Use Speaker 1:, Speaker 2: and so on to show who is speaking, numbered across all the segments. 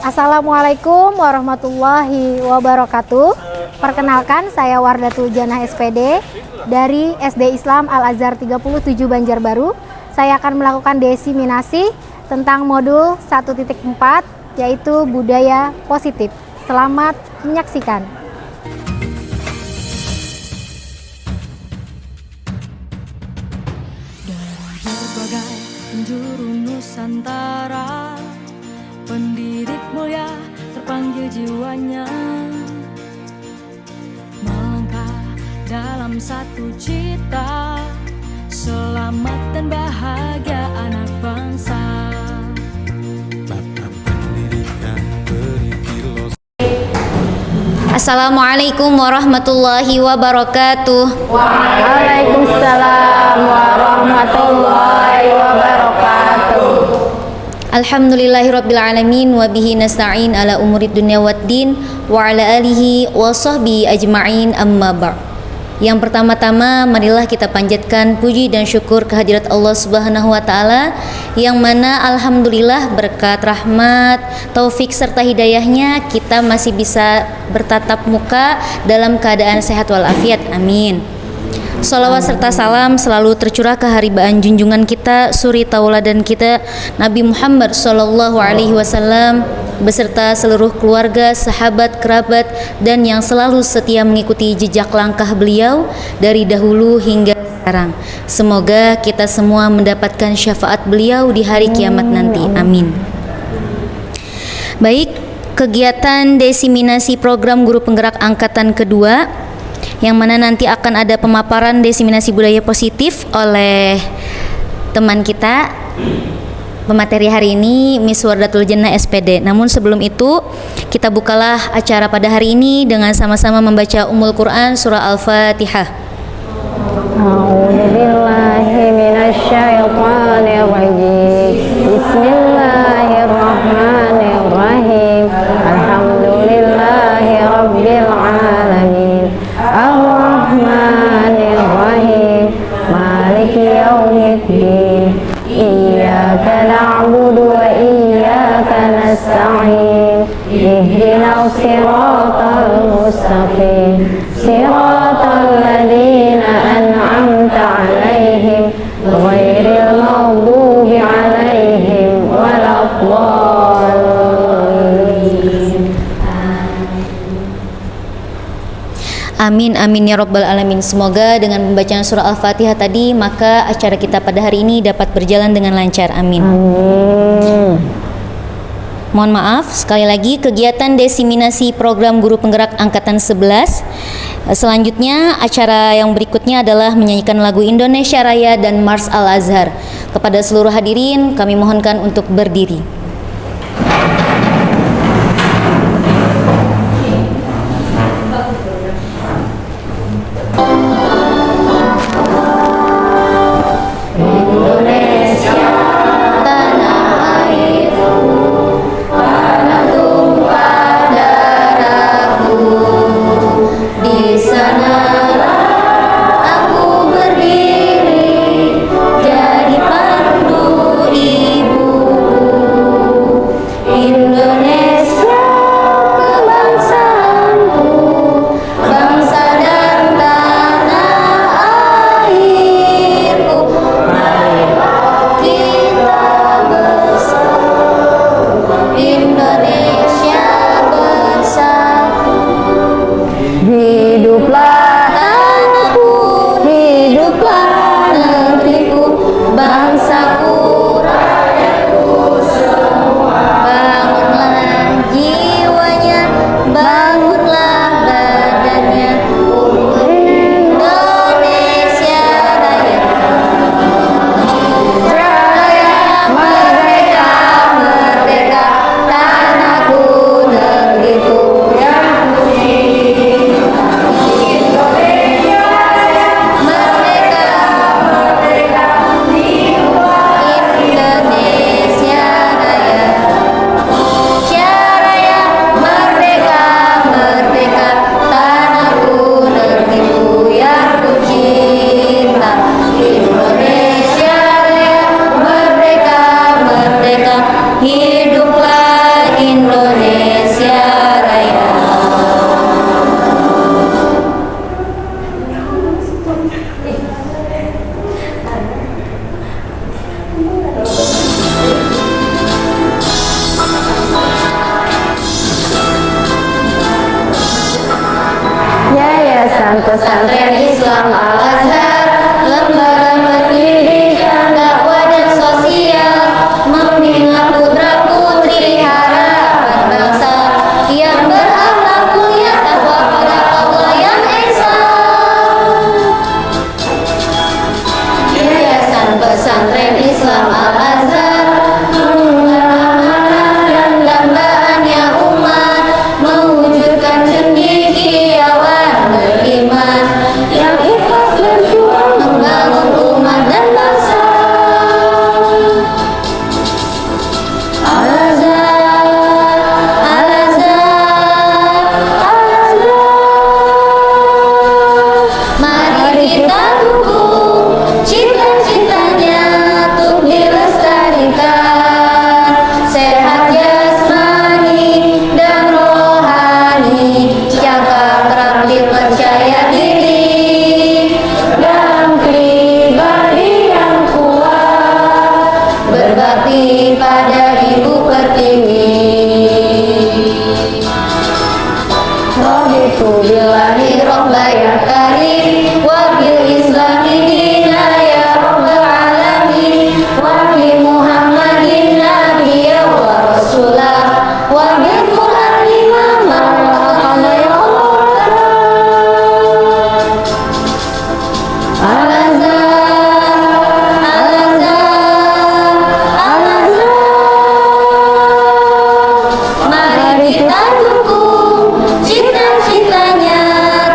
Speaker 1: Assalamualaikum warahmatullahi wabarakatuh. Perkenalkan, saya Wardatul Janah SPD dari SD Islam Al-Azhar 37 Banjarbaru. Saya akan melakukan diseminasi tentang modul 1.4 yaitu budaya positif. Selamat menyaksikan.
Speaker 2: Dari berbagai penjuru Nusantara, pendidik mulia terpanggil jiwanya, melangkah dalam satu cita, selamat dan bahagia anak bangsa.
Speaker 3: Assalamualaikum warahmatullahi wabarakatuh.
Speaker 1: Waalaikumsalam warahmatullahi wabarakatuh.
Speaker 3: Alhamdulillahirabbil alamin wa bihi nasta'in ala umurid dunya waddin wa ala alihi wa sahbihi ajma'in, amma ba'd. Yang pertama-tama marilah kita panjatkan puji dan syukur kehadirat Allah Subhanahu wa taala yang mana alhamdulillah berkat rahmat, taufik serta hidayahnya kita masih bisa bertatap muka dalam keadaan sehat walafiat. Amin. Salawat serta salam selalu tercurah ke haribaan junjungan kita, suri tauladan kita, Nabi Muhammad sallallahu alaihi wasallam beserta seluruh keluarga, sahabat, kerabat dan yang selalu setia mengikuti jejak langkah beliau dari dahulu hingga sekarang. Semoga kita semua mendapatkan syafaat beliau di hari kiamat nanti. Amin. Baik, kegiatan diseminasi program guru penggerak angkatan kedua yang mana nanti akan ada pemaparan diseminasi budaya positif oleh teman kita. Pemateri hari ini Miss Wardatul Janah SPD. Namun sebelum itu kita bukalah acara pada hari ini dengan sama-sama membaca Ummul Quran surah Al-Fatihah.
Speaker 1: A'udzubillahi minasyaitonirrajim. Bismillahirrahmanirrahim. Alhamdulillahi rabbil alamin. Ar-Rahmanir-Rahim. Maliki yaumiddin. Iyyaka na'budu wa iyyaka nasta'in. Ihdinas siratal mustaqim. Siratal ladzina an'amta 'alaihim ghairil maghdubi 'alaihim waladdallin.
Speaker 3: Amin amin ya rabbal alamin. Semoga dengan pembacaan surah Al-Fatihah tadi maka acara kita pada hari ini dapat berjalan dengan lancar. Amin.
Speaker 1: Amin.
Speaker 3: Mohon maaf sekali lagi, kegiatan diseminasi program guru penggerak angkatan 11. Selanjutnya acara yang berikutnya adalah menyanyikan lagu Indonesia Raya dan Mars Al-Azhar. Kepada seluruh hadirin kami mohonkan untuk berdiri.
Speaker 2: Di
Speaker 3: Pesantren Islam Al-Azhar, lembaga pendidikan, dakwah dan sosial, membina putra-putri harapan bangsa yang berakhlak mulia, takwa pada Allah yang esa. Yayasan Pesantren Islam Al-Azhar amanah dan dambaannya umat, mewujudkan cendekiawan beriman yang ikhlas berjuang membangun umat dan bangsa. Al-Azhar, Al-Azhar, Al-Azhar. Mari kita dukung cita-citanya untuk dilestarikan, sehat jasmani dan rohani, jaga terampil percaya diri, dalam pribadi yang kuat, berbakti pada Ibu Pertiwi. Raditu billahi robba ya karim, wa bil islami dina ya rabbal alamin, wa bi muhammadin nabiyya wa rasulah, wa bil quran imama wa qamama ya Allah. Al-Azhar, Al-Azhar, Al-Azhar. Mari kita dukung cita-citanya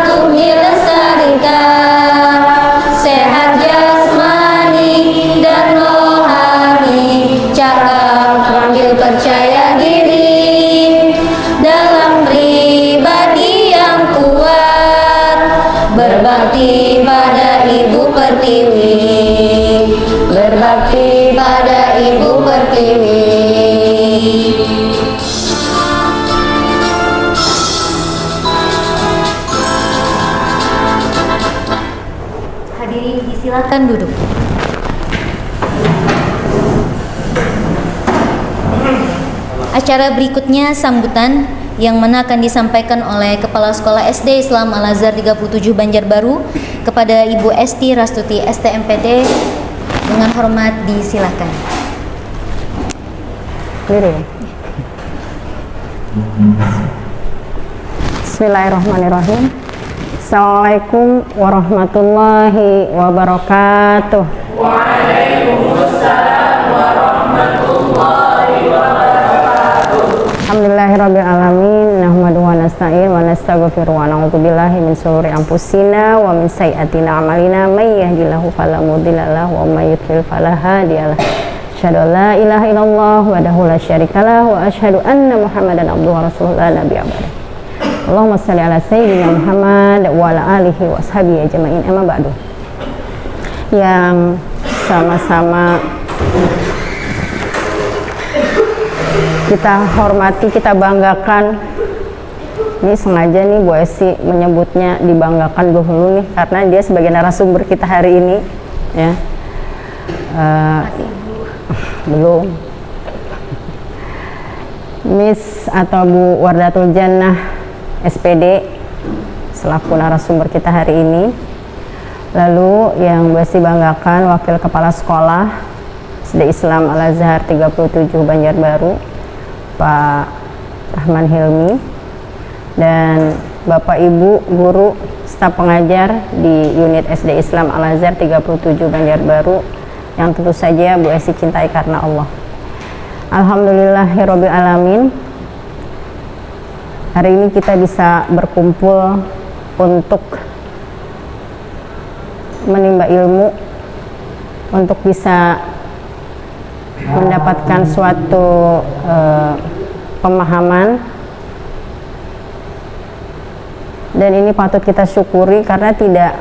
Speaker 3: untuk dilestarikan, sehat jasmani dan rohani, cakap terampil percaya diri, dalam pribadi yang kuat, berbakti pada Ibu Pertiwi, berbakti pada Ibu Pertiwi. Hadirin disilakan duduk. Acara berikutnya sambutan yang mana akan disampaikan oleh Kepala Sekolah SD Islam Al-Azhar 37 Banjarbaru kepada Ibu Esti Rastuti STMPD. Dengan hormat disilakan.
Speaker 4: Bismillahirrahmanirrahim. Assalamualaikum warahmatullahi wabarakatuh. Alhamdulillahirrabbilalamin. Nahmaduhu wa nasta'in wa nastaghfiruh wa na'udzu billahi min syururi anfusina wa min sayyiati a'malina, may yahdihillahu fala mudilla lahu wa may yudlil fala hadiya lahu. Asyhadu an la ilaha illallah wahdahu la syarikalah wa asyhadu anna Muhammadan abduhu wa rasuluhu la nabiyya ba'dahu. Allahumma shalli ala sayyidina Muhammad wa ala alihi wa ashabihi ajma'in. Amma ba'du. Yang sama-sama kita hormati, kita banggakan. Ini sengaja nih Bu Esi menyebutnya dibanggakan dulu nih, karena dia sebagai narasumber kita hari ini ya. Belum Miss atau Bu Wardatul Jannah SPD selaku narasumber kita hari ini. Lalu yang Bu Esi banggakan Wakil Kepala Sekolah SD Islam Al-Azhar 37 Banjarbaru Pak Rahman Hilmi, dan Bapak Ibu guru staf pengajar di unit SD Islam Al-Azhar 37 Banjarbaru yang tentu saja Bu Esi cintai karena Allah. Alhamdulillahirabbil alamin. Hari ini kita bisa berkumpul untuk menimba ilmu, untuk bisa mendapatkan suatu pemahaman, dan ini patut kita syukuri karena tidak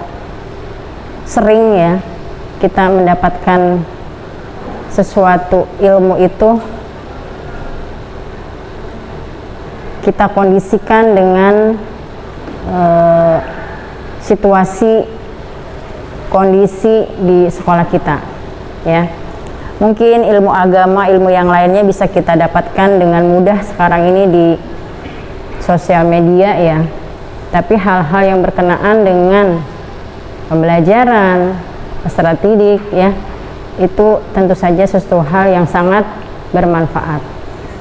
Speaker 4: sering ya kita mendapatkan sesuatu ilmu itu kita kondisikan dengan situasi kondisi di sekolah kita ya. Mungkin ilmu agama, ilmu yang lainnya bisa kita dapatkan dengan mudah sekarang ini di sosial media ya. tapi hal-hal yang berkenaan dengan pembelajaran, peserta didik ya, itu tentu saja sesuatu hal yang sangat bermanfaat.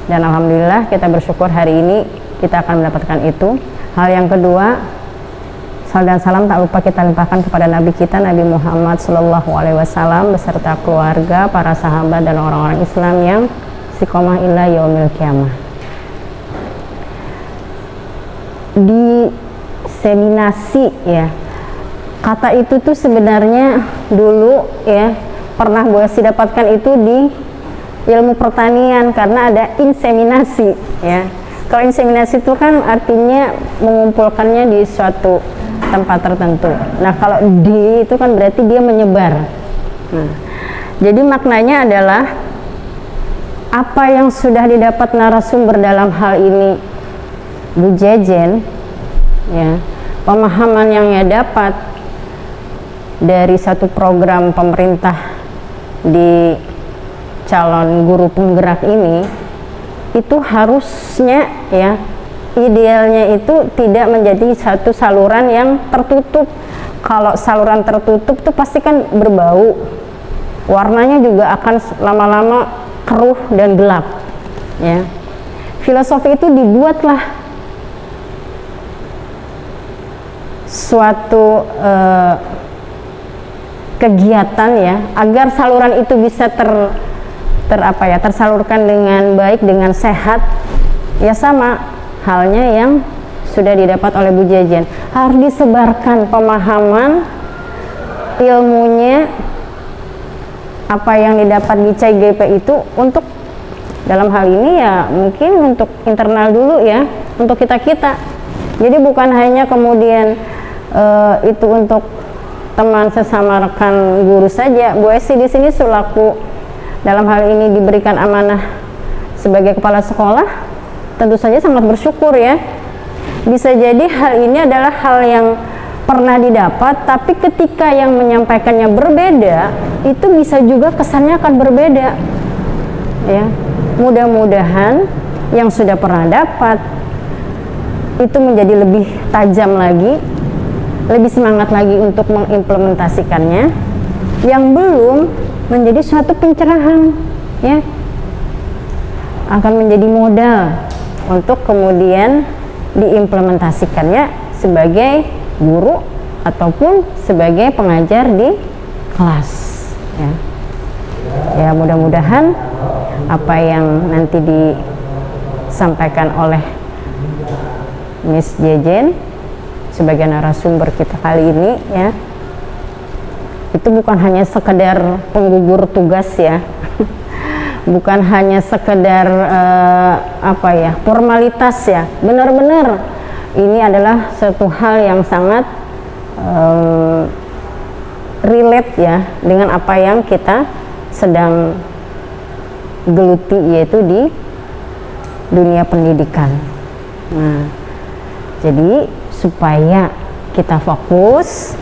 Speaker 4: Dan alhamdulillah kita bersyukur hari ini kita akan mendapatkan itu. Hal yang kedua, salam dan salam tak lupa kita limpahkan kepada Nabi kita, Nabi Muhammad SAW beserta keluarga, para sahabat dan orang-orang Islam yang istiqomah ila yaumil qiyamah. Diseminasi ya, kata itu tuh sebenarnya dulu ya pernah gue dapatkan itu di ilmu pertanian, karena ada inseminasi ya. Kalau inseminasi itu kan artinya mengumpulkannya di suatu tempat tertentu. Nah kalau di itu kan berarti dia menyebar. Nah, jadi maknanya adalah apa yang sudah didapat narasumber dalam hal ini Bu Jejen ya, pemahaman yang ia dapat dari satu program pemerintah di calon guru penggerak ini, itu harusnya ya, idealnya itu tidak menjadi satu saluran yang tertutup. Kalau saluran tertutup tuh pasti kan berbau, warnanya juga akan lama-lama keruh dan gelap ya. Filosofi itu dibuatlah suatu kegiatan ya, agar saluran itu bisa tersalurkan dengan baik, dengan sehat ya. Sama halnya yang sudah didapat oleh Bu Jejen, harus disebarkan pemahaman ilmunya, apa yang didapat di CGP itu untuk dalam hal ini ya mungkin untuk internal dulu ya, untuk kita-kita. Jadi bukan hanya kemudian itu untuk teman sesama rekan guru saja. Bu Esi di sini selaku dalam hal ini diberikan amanah sebagai kepala sekolah, tentu saja sangat bersyukur ya. Bisa jadi hal ini adalah hal yang pernah didapat, tapi ketika yang menyampaikannya berbeda, itu bisa juga kesannya akan berbeda ya. Mudah-mudahan yang sudah pernah dapat itu menjadi lebih tajam lagi, lebih semangat lagi untuk mengimplementasikannya. Yang belum menjadi suatu pencerahan ya, akan menjadi modal untuk kemudian diimplementasikannya sebagai guru ataupun sebagai pengajar di kelas ya. Ya mudah-mudahan apa yang nanti disampaikan oleh Miss Jejen sebagai narasumber kita kali ini ya, itu bukan hanya sekedar penggugur tugas ya, bukan hanya sekedar formalitas ya. Benar-benar ini adalah satu hal yang sangat relate ya dengan apa yang kita sedang geluti, yaitu di dunia pendidikan. Nah, jadi supaya kita fokus,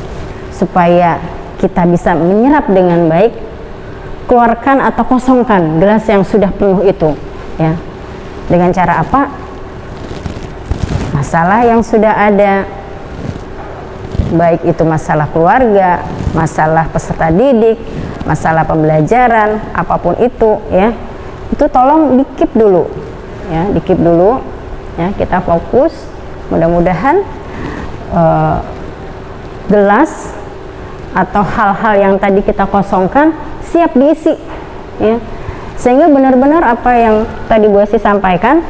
Speaker 4: supaya kita bisa menyerap dengan baik, keluarkan atau kosongkan gelas yang sudah penuh itu ya. Dengan cara apa? Masalah yang sudah ada, baik itu masalah keluarga, masalah peserta didik, masalah pembelajaran, apapun itu ya, itu tolong di-keep dulu ya, di-keep dulu ya. Kita fokus, mudah-mudahan gelas atau hal-hal yang tadi kita kosongkan siap diisi ya, sehingga benar-benar apa yang tadi Bu Esi sampaikan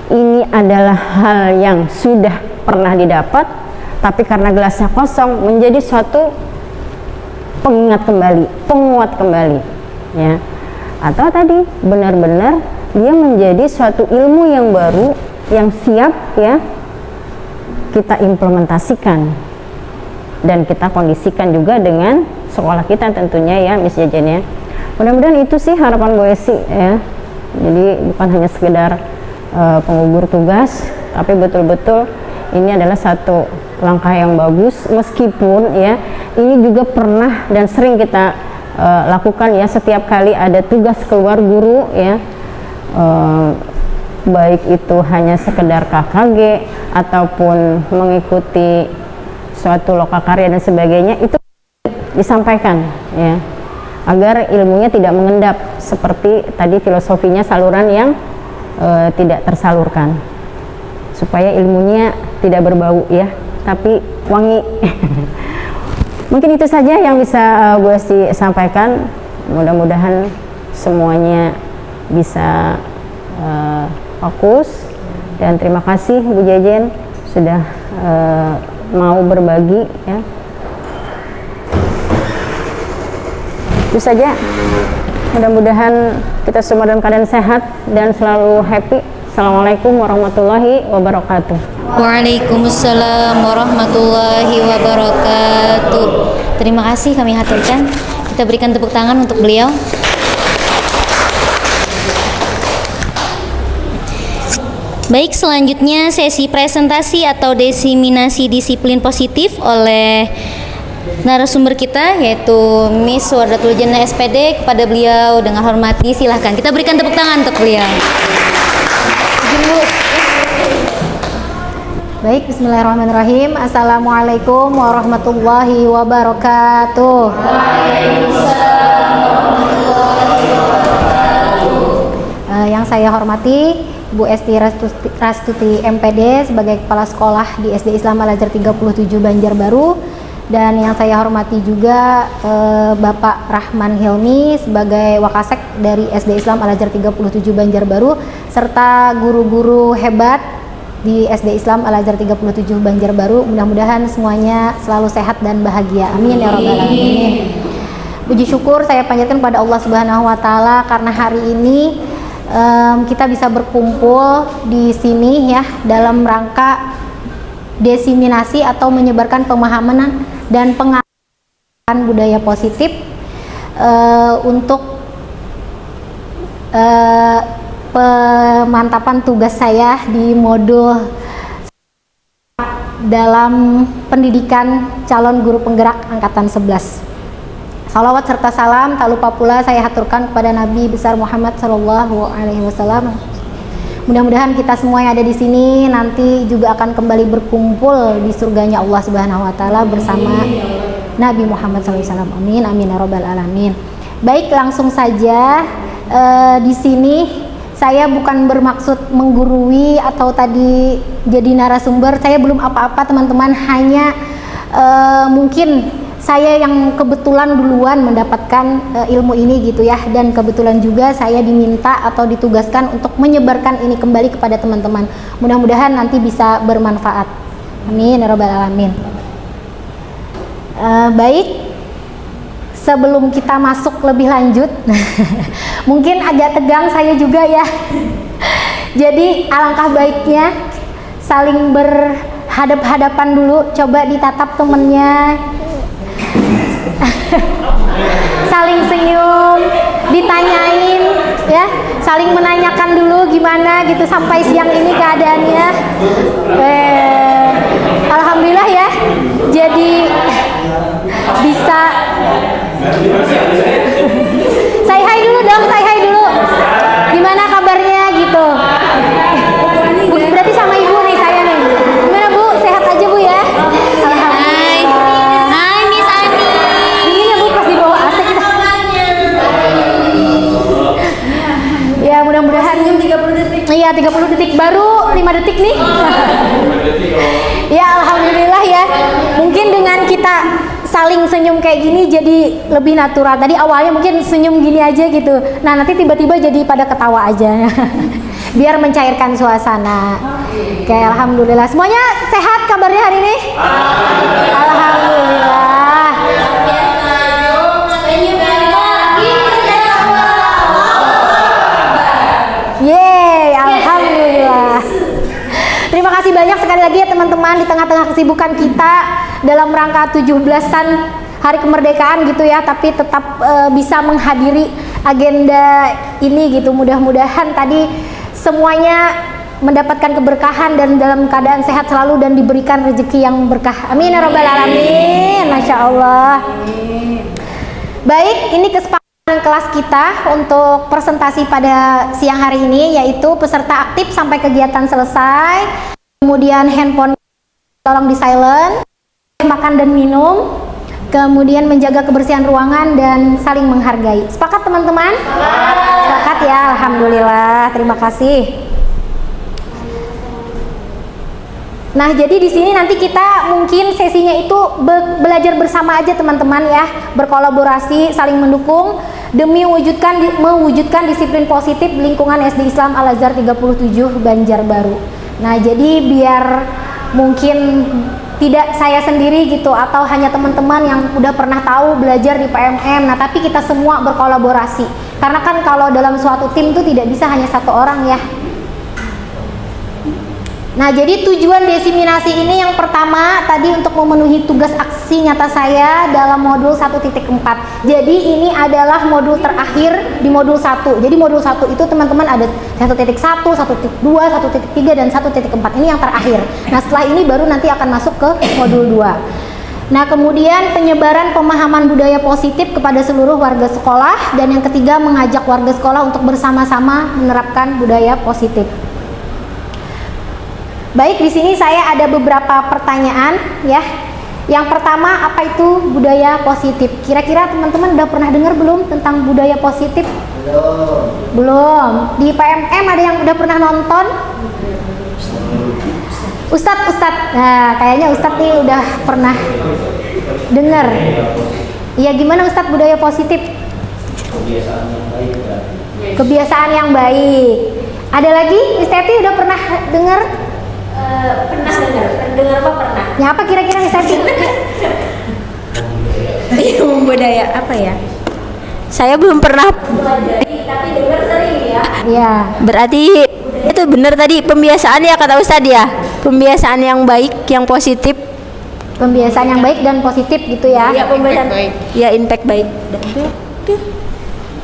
Speaker 4: ini adalah hal yang sudah pernah didapat, tapi karena gelasnya kosong menjadi suatu pengingat kembali, penguat kembali ya. Atau tadi benar-benar dia menjadi suatu ilmu yang baru yang siap ya kita implementasikan dan kita kondisikan juga dengan sekolah kita tentunya ya, Miss Jejen ya. Mudah-mudahan itu sih harapan Bu Esi ya. Jadi bukan hanya sekedar penggugur tugas, tapi betul-betul ini adalah satu langkah yang bagus, meskipun ya ini juga pernah dan sering kita lakukan ya, setiap kali ada tugas keluar guru ya, baik itu hanya sekedar KKG ataupun mengikuti suatu lokakarya dan sebagainya, itu disampaikan ya, agar ilmunya tidak mengendap seperti tadi filosofinya saluran yang tidak tersalurkan, supaya ilmunya tidak berbau ya, tapi wangi. Mungkin itu saja yang bisa Bu Esti sampaikan. Mudah-mudahan semuanya bisa fokus, dan terima kasih Bu Jejen sudah mau berbagi ya. Itu saja. Mudah-mudahan kita semua dalam keadaan sehat dan selalu happy. Assalamualaikum warahmatullahi wabarakatuh.
Speaker 3: Waalaikumsalam warahmatullahi wabarakatuh. Terima kasih kami haturkan. Kita berikan tepuk tangan untuk beliau. Baik, selanjutnya sesi presentasi atau diseminasi disiplin positif oleh narasumber kita, yaitu Miss Wardatul Jannah SPD. Kepada beliau dengan hormat silahkan kita berikan tepuk tangan untuk beliau.
Speaker 1: Baik, bismillahirrahmanirrahim. Assalamualaikum warahmatullahi wabarakatuh. Yang saya hormati Bu Esti Rastuti MPD sebagai Kepala Sekolah di SD Islam Al-Azhar 37 Banjarbaru, dan yang saya hormati juga Bapak Rahman Hilmi sebagai Wakasek dari SD Islam Al-Azhar 37 Banjarbaru, serta guru-guru hebat di SD Islam Al-Azhar 37 Banjarbaru. Mudah-mudahan semuanya selalu sehat dan bahagia. Amin ya rabbal alamin. Puji syukur saya panjatkan pada Allah Subhanahu wa taala karena hari ini kita bisa berkumpul di sini ya dalam rangka diseminasi atau menyebarkan pemahaman dan pengalaman budaya positif untuk pemantapan tugas saya di modul dalam pendidikan calon guru penggerak angkatan 11. Salawat serta salam tak lupa pula saya haturkan kepada Nabi besar Muhammad Sallallahu Alaihi Wasallam. Mudah-mudahan kita semua yang ada di sini nanti juga akan kembali berkumpul di surganya Allah Subhanahu Wa Taala bersama Nabi Muhammad SAW. Amin, amin ya rabbal alamin. Baik, langsung saja di sini. Saya bukan bermaksud menggurui atau tadi jadi narasumber. Saya belum apa-apa teman-teman, hanya mungkin saya yang kebetulan duluan mendapatkan ilmu ini gitu ya, dan kebetulan juga saya diminta atau ditugaskan untuk menyebarkan ini kembali kepada teman-teman. Mudah-mudahan nanti bisa bermanfaat. Amin ya rabbal alamin. Baik, sebelum kita masuk lebih lanjut, mungkin agak tegang saya juga ya. Jadi alangkah baiknya saling berhadap-hadapan dulu. Coba ditatap temennya, saling senyum, ditanyain ya, saling menanyakan dulu gimana gitu sampai siang ini keadaannya. Alhamdulillah ya, jadi bisa. Say hi dulu dong, say hi dulu. Gimana kabarnya gitu? Berarti sama ibu nih saya nih. Gimana Bu? Sehat aja Bu ya?
Speaker 3: Hai, hai Miss Ani.
Speaker 1: Ini ya Bu, pas di bawah AC kita. Ya mudah-mudahan 30 detik. Iya 30 detik, baru 5 detik nih. Ya alhamdulillah ya. Mungkin dengan kita saling senyum kayak gini jadi lebih natural. Tadi awalnya mungkin senyum gini aja gitu. Nah nanti tiba-tiba jadi pada ketawa aja. Biar mencairkan suasana. Oke, alhamdulillah. Semuanya sehat kabarnya hari ini? Alhamdulillah. Yeay, alhamdulillah. Terima kasih banyak sekali lagi ya teman-teman, di tengah-tengah kesibukan kita dalam rangka 17-an Hari Kemerdekaan gitu ya, tapi tetap bisa menghadiri agenda ini gitu. Mudah-mudahan tadi semuanya mendapatkan keberkahan dan dalam keadaan sehat selalu dan diberikan rezeki yang berkah. Amin ya rabbal alamin. Masya Allah. Baik, ini kesepakatan Kelas kita untuk presentasi pada siang hari ini yaitu peserta aktif sampai kegiatan selesai, kemudian handphone tolong di silent, makan dan minum, kemudian menjaga kebersihan ruangan dan saling menghargai. Sepakat teman-teman? Sepakat ya, alhamdulillah, terima kasih. Nah, jadi di sini nanti kita mungkin sesinya itu belajar bersama aja teman-teman ya, berkolaborasi, saling mendukung demi mewujudkan disiplin positif lingkungan SD Islam Al Azhar 37 Banjarbaru. Nah, jadi biar mungkin tidak saya sendiri gitu atau hanya teman-teman yang udah pernah tahu belajar di PMM, nah tapi kita semua berkolaborasi. Karena kan kalau dalam suatu tim itu tidak bisa hanya satu orang ya. Nah, jadi tujuan desiminasi ini yang pertama tadi untuk memenuhi tugas aksi nyata saya dalam modul 1.4. Jadi ini adalah modul terakhir di modul 1. Jadi modul 1 itu teman-teman ada 1.1, 1.2, 1.3 dan 1.4. Ini yang terakhir. Nah, setelah ini baru nanti akan masuk ke modul 2. Nah, kemudian penyebaran pemahaman budaya positif kepada seluruh warga sekolah, dan yang ketiga mengajak warga sekolah untuk bersama-sama menerapkan budaya positif. Baik, di sini saya ada beberapa pertanyaan ya. Yang pertama, apa itu budaya positif? Kira-kira teman-teman udah pernah dengar belum tentang budaya positif? Belum. Di PMM ada yang udah pernah nonton? Ustadz. Nah, kayaknya Ustadz nih udah pernah dengar. Iya, gimana Ustadz budaya positif?
Speaker 5: Kebiasaan yang baik.
Speaker 1: Kebiasaan yang baik. Ada lagi? Isteti udah pernah dengar?
Speaker 6: Pernah dengar apa pernah?
Speaker 1: Ya, apa kira-kira Isteti?
Speaker 6: Budaya apa ya? Saya belum pernah tapi dengar sering ya.
Speaker 1: Iya.
Speaker 6: Berarti itu benar tadi pembiasaan ya kata Ustadz ya. Pembiasaan yang baik, yang positif.
Speaker 1: Pembiasaan yang baik dan positif gitu ya.
Speaker 6: Ya, pembiasaan baik. Ya, impact baik.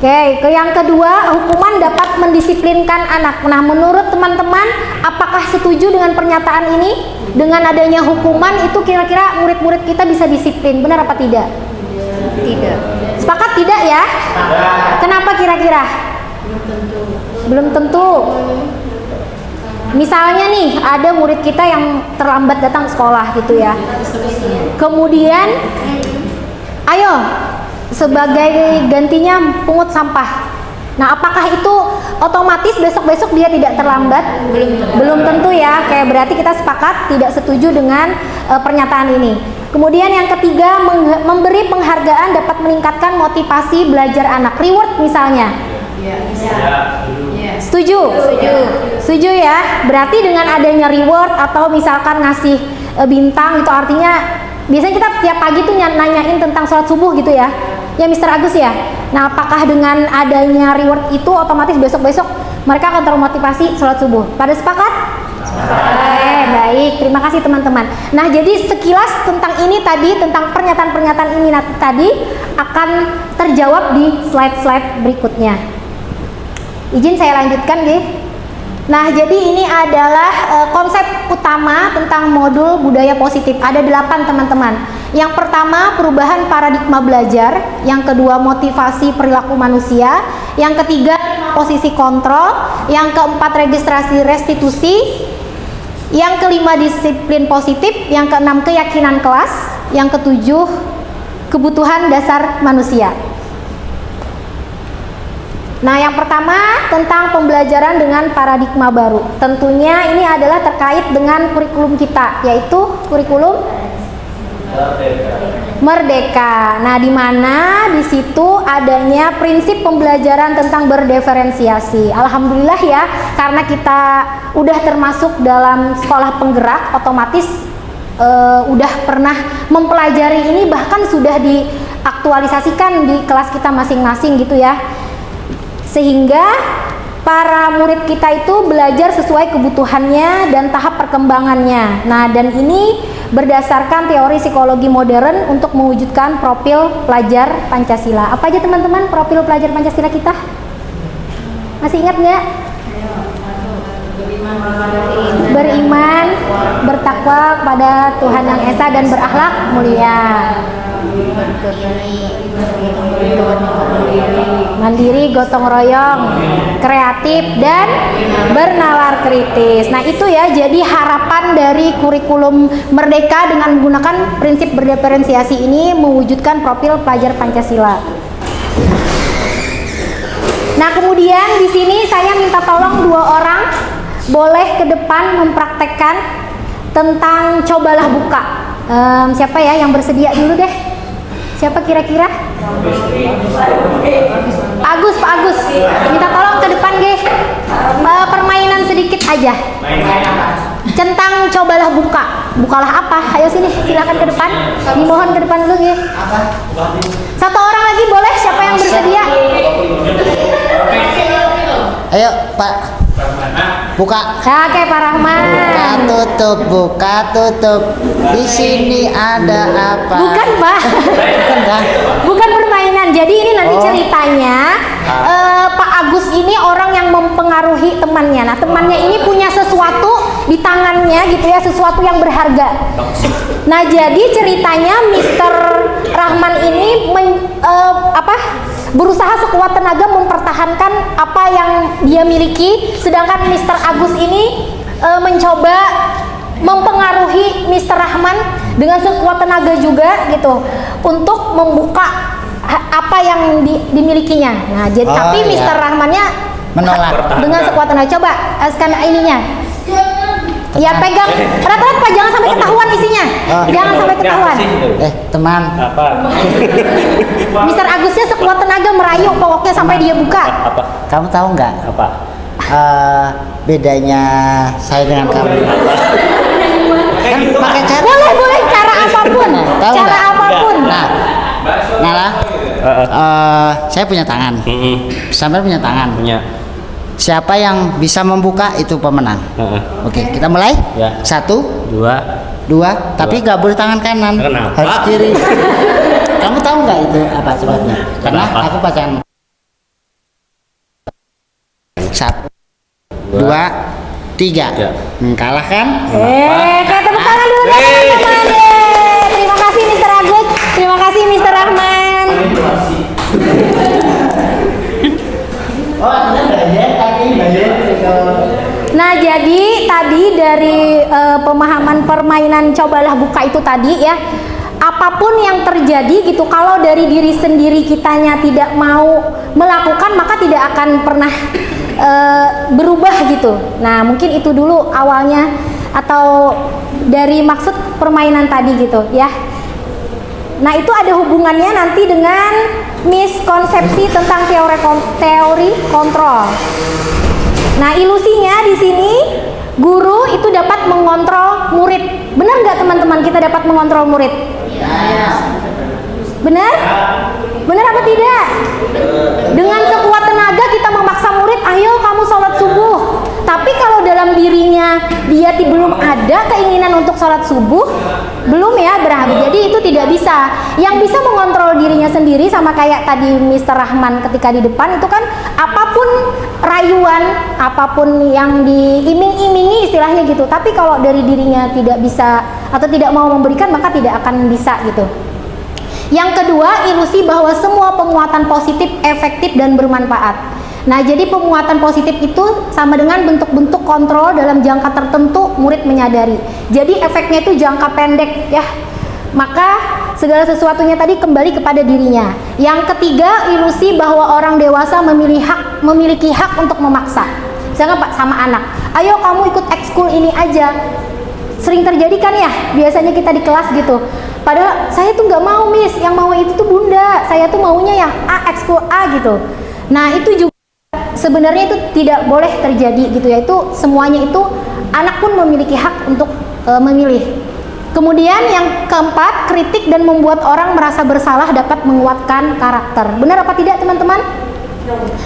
Speaker 1: Oke, yang kedua, hukuman dapat mendisiplinkan anak. Nah, menurut teman-teman, apakah setuju dengan pernyataan ini? Dengan adanya hukuman itu kira-kira murid-murid kita bisa disiplin, benar apa tidak?
Speaker 6: Tidak.
Speaker 1: Sepakat tidak ya? Kenapa kira-kira? Belum tentu. Misalnya nih, ada murid kita yang terlambat datang sekolah gitu ya. Kemudian, ayo, sebagai gantinya pungut sampah. Nah, apakah itu otomatis besok-besok dia tidak terlambat? Belum tentu ya. Kayak berarti kita sepakat tidak setuju dengan pernyataan ini. Kemudian yang ketiga, memberi penghargaan dapat meningkatkan motivasi belajar anak. Reward misalnya. Setuju? Setuju ya. Berarti dengan adanya reward atau misalkan ngasih bintang itu artinya biasanya kita tiap pagi tuh nanyain tentang sholat subuh gitu ya. Ya Mr. Agus ya. Nah, apakah dengan adanya reward itu otomatis besok-besok mereka akan termotivasi sholat subuh? Pada sepakat? Baik, terima kasih teman-teman. Nah, jadi sekilas tentang ini tadi, tentang pernyataan-pernyataan ini tadi akan terjawab di slide-slide berikutnya. Izin saya lanjutkan, G. Nah, jadi ini adalah konsep utama tentang modul budaya positif. Ada 8 teman-teman. Yang pertama, perubahan paradigma belajar. Yang kedua, motivasi perilaku manusia. Yang ketiga, posisi kontrol. Yang keempat, registrasi restitusi. Yang kelima, disiplin positif. Yang keenam, keyakinan kelas. Yang ketujuh, kebutuhan dasar manusia. Nah, yang pertama tentang pembelajaran dengan paradigma baru. Tentunya ini adalah terkait dengan kurikulum kita, yaitu kurikulum Merdeka. Nah, di mana di situ adanya prinsip pembelajaran tentang berdiferensiasi. Alhamdulillah ya, karena kita udah termasuk dalam sekolah penggerak, otomatis udah pernah mempelajari ini, bahkan sudah diaktualisasikan di kelas kita masing-masing gitu ya. Sehingga para murid kita itu belajar sesuai kebutuhannya dan tahap perkembangannya. Nah, dan ini berdasarkan teori psikologi modern untuk mewujudkan profil pelajar Pancasila. Apa aja teman-teman profil pelajar Pancasila kita? Masih ingat nggak? Beriman, bertakwa kepada Tuhan Yang Esa dan berakhlak mulia. mandiri, gotong royong, kreatif, dan bernalar kritis. Nah itu ya, jadi harapan dari kurikulum Merdeka dengan menggunakan prinsip berdiferensiasi ini mewujudkan profil pelajar Pancasila. Nah kemudian di sini saya minta tolong 2 orang boleh ke depan mempraktekkan tentang cobalah buka. Siapa ya yang bersedia dulu deh? Siapa kira-kira? Agus, Pak Agus, minta tolong ke depan deh. Permainan sedikit aja. Tentang cobalah buka. Bukalah apa? Ayo sini, silakan ke depan. Dimohon ke depan dulu ya. 1 orang lagi boleh? Siapa yang bersedia?
Speaker 7: Ayo Pak, buka.
Speaker 1: Oke Pak Rahman.
Speaker 7: Buka tutup. Di sini ada apa?
Speaker 1: Bukan Pak.
Speaker 7: Bukan dah.
Speaker 1: Bukan permainan. Jadi ini nanti ceritanya Pak Agus ini orang yang mempengaruhi temannya. Nah temannya ini punya sesuatu di tangannya gitu ya, sesuatu yang berharga. Nah jadi ceritanya Mr. Rahman ini berusaha sekuat tenaga mempertahankan apa yang dia miliki, sedangkan Mr. Agus ini mencoba mempengaruhi Mr. Rahman dengan sekuat tenaga juga gitu untuk membuka apa yang dimilikinya. Nah, jadi tapi
Speaker 7: iya.
Speaker 1: Mr. Rahmannya
Speaker 7: Menolak.
Speaker 1: dengan sekuat tenaga. Coba scan ininya. Ya pegang rat-rat Pak, jangan sampai ketahuan isinya. Jangan sampai ketahuan.
Speaker 7: Teman.
Speaker 5: Apa?
Speaker 1: Mr. Agusnya sekuat tenaga merayu pokoknya sampai dia buka.
Speaker 5: Apa?
Speaker 7: Kamu tahu nggak?
Speaker 5: Apa?
Speaker 7: Bedanya saya dengan kamu? Kan pakai cara.
Speaker 1: Boleh cara apapun.
Speaker 7: Tahu
Speaker 1: Cara
Speaker 7: nggak?
Speaker 1: apapun.
Speaker 7: Nah, Nala, saya punya tangan. Sampai punya tangan.
Speaker 5: Punya.
Speaker 7: Siapa yang bisa membuka itu pemenang. Oke, kita mulai.
Speaker 5: Ya.
Speaker 7: 1,
Speaker 5: 2.
Speaker 7: tapi nggak boleh tangan kanan.
Speaker 5: Kenapa?
Speaker 7: Harus kiri. Kamu tahu nggak itu apa sebabnya? Karena
Speaker 5: Kenapa?
Speaker 7: aku pacaran. 1, 2, 3.
Speaker 5: Ya.
Speaker 7: Kalah kan?
Speaker 1: Kayak tepuk tangan dulu buat teman-teman. Terima kasih Mr. Agus. Terima kasih Mr. Rahman. Nah jadi tadi dari pemahaman permainan cobalah buka itu tadi ya, apapun yang terjadi gitu, kalau dari diri sendiri kitanya tidak mau melakukan maka tidak akan pernah berubah gitu. Nah mungkin itu dulu awalnya atau dari maksud permainan tadi gitu ya. Nah itu ada hubungannya nanti dengan miskonsepsi tentang teori kontrol. Nah ilusinya di sini guru itu dapat mengontrol murid. Benar nggak teman-teman kita dapat mengontrol murid? Benar? Benar apa tidak? Dengan sekuat tenaga kita memaksa murid, ayo kamu sholat subuh. Tapi kalau dalam dirinya dia belum ada keinginan untuk sholat subuh, belum ya berarti. Jadi itu tidak bisa. Yang bisa mengontrol dirinya sendiri sama kayak tadi Mr. Rahman ketika di depan itu kan apapun rayuan, apapun yang diiming-imingi istilahnya gitu. Tapi kalau dari dirinya tidak bisa atau tidak mau memberikan maka tidak akan bisa gitu. Yang kedua, ilusi bahwa semua penguatan positif efektif dan bermanfaat. Nah, jadi penguatan positif itu sama dengan bentuk-bentuk kontrol dalam jangka tertentu murid menyadari. Jadi efeknya itu jangka pendek ya. Maka segala sesuatunya tadi kembali kepada dirinya. Yang ketiga, ilusi bahwa orang dewasa memiliki hak untuk memaksa. Misalnya Pak sama anak, ayo kamu ikut ekskul ini aja. Sering terjadi kan ya, biasanya kita di kelas gitu. Padahal saya tuh nggak mau miss, yang mau itu tuh bunda. Saya tuh maunya yang A, ekskul A gitu. Nah itu juga sebenarnya itu tidak boleh terjadi gitu ya. Itu semuanya itu anak pun memiliki hak untuk memilih. Kemudian yang keempat, kritik dan membuat orang merasa bersalah dapat menguatkan karakter. Benar apa tidak teman-teman?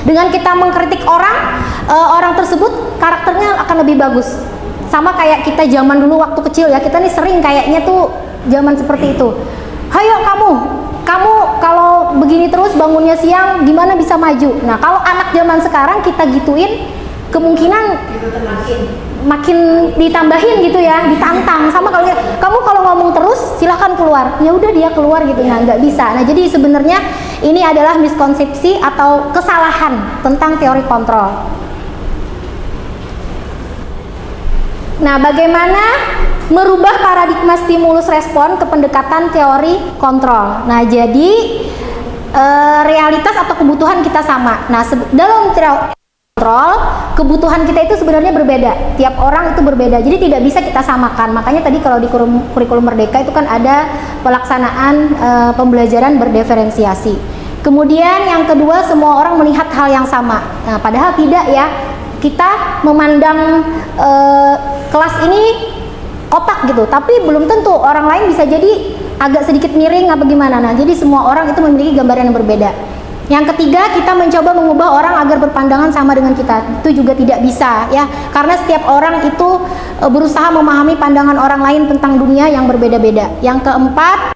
Speaker 1: Dengan kita mengkritik orang, orang tersebut karakternya akan lebih bagus. Sama kayak kita zaman dulu waktu kecil ya, kita nih sering kayaknya tuh zaman seperti itu. Hayo kamu kalau begini terus bangunnya siang gimana bisa maju. Nah kalau anak zaman sekarang kita gituin, kemungkinan makin ditambahin gitu ya, ditantang. Sama kalau kamu kalau ngomong terus silahkan keluar, ya udah dia keluar gitu. Nah, nggak bisa. Nah, jadi sebenarnya ini adalah miskonsepsi atau kesalahan tentang teori kontrol. Nah, bagaimana merubah paradigma stimulus respon ke pendekatan teori kontrol? Nah, jadi realitas atau kebutuhan kita sama. Nah, dalam teori kontrol, kebutuhan kita itu sebenarnya berbeda. Tiap orang itu berbeda. Jadi tidak bisa kita samakan. Makanya tadi kalau di kurikulum Merdeka itu kan ada pelaksanaan pembelajaran berdiferensiasi. Kemudian yang kedua, semua orang melihat hal yang sama. Nah, padahal tidak ya. Kita memandang kelas ini kotak gitu, tapi belum tentu orang lain bisa jadi agak sedikit miring apa gimana. Nah, jadi semua orang itu memiliki gambaran yang berbeda. Yang ketiga, kita mencoba mengubah orang agar berpandangan sama dengan kita. Itu juga tidak bisa ya, karena setiap orang itu berusaha memahami pandangan orang lain tentang dunia yang berbeda-beda. Yang keempat,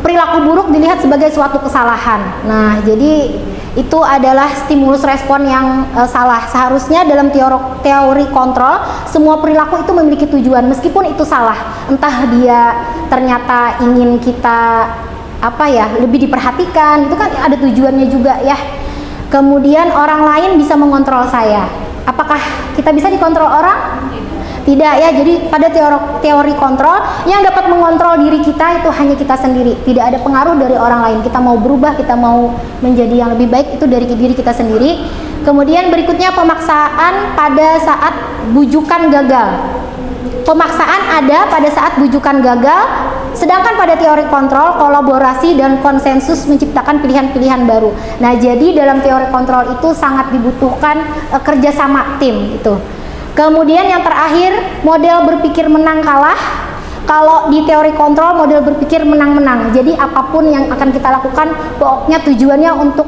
Speaker 1: perilaku buruk dilihat sebagai suatu kesalahan. Nah, jadi itu adalah stimulus respon yang salah. Seharusnya dalam teori kontrol, semua perilaku itu memiliki tujuan meskipun itu salah. Entah dia ternyata ingin kita lebih diperhatikan, itu kan ada tujuannya juga ya. Kemudian orang lain bisa mengontrol saya. Apakah kita bisa dikontrol orang? Tidak ya. Jadi pada teori kontrol, yang dapat mengontrol diri kita itu hanya kita sendiri. Tidak ada pengaruh dari orang lain. Kita mau berubah, kita mau menjadi yang lebih baik, itu dari diri kita sendiri. Kemudian berikutnya, pemaksaan pada saat bujukan gagal. Pemaksaan ada pada saat bujukan gagal, sedangkan pada teori kontrol, kolaborasi dan konsensus menciptakan pilihan-pilihan baru. Nah, jadi dalam teori kontrol itu sangat dibutuhkan kerjasama tim gitu. Kemudian yang terakhir, model berpikir menang kalah. Kalau di teori kontrol, model berpikir menang-menang. Jadi apapun yang akan kita lakukan, pokoknya tujuannya untuk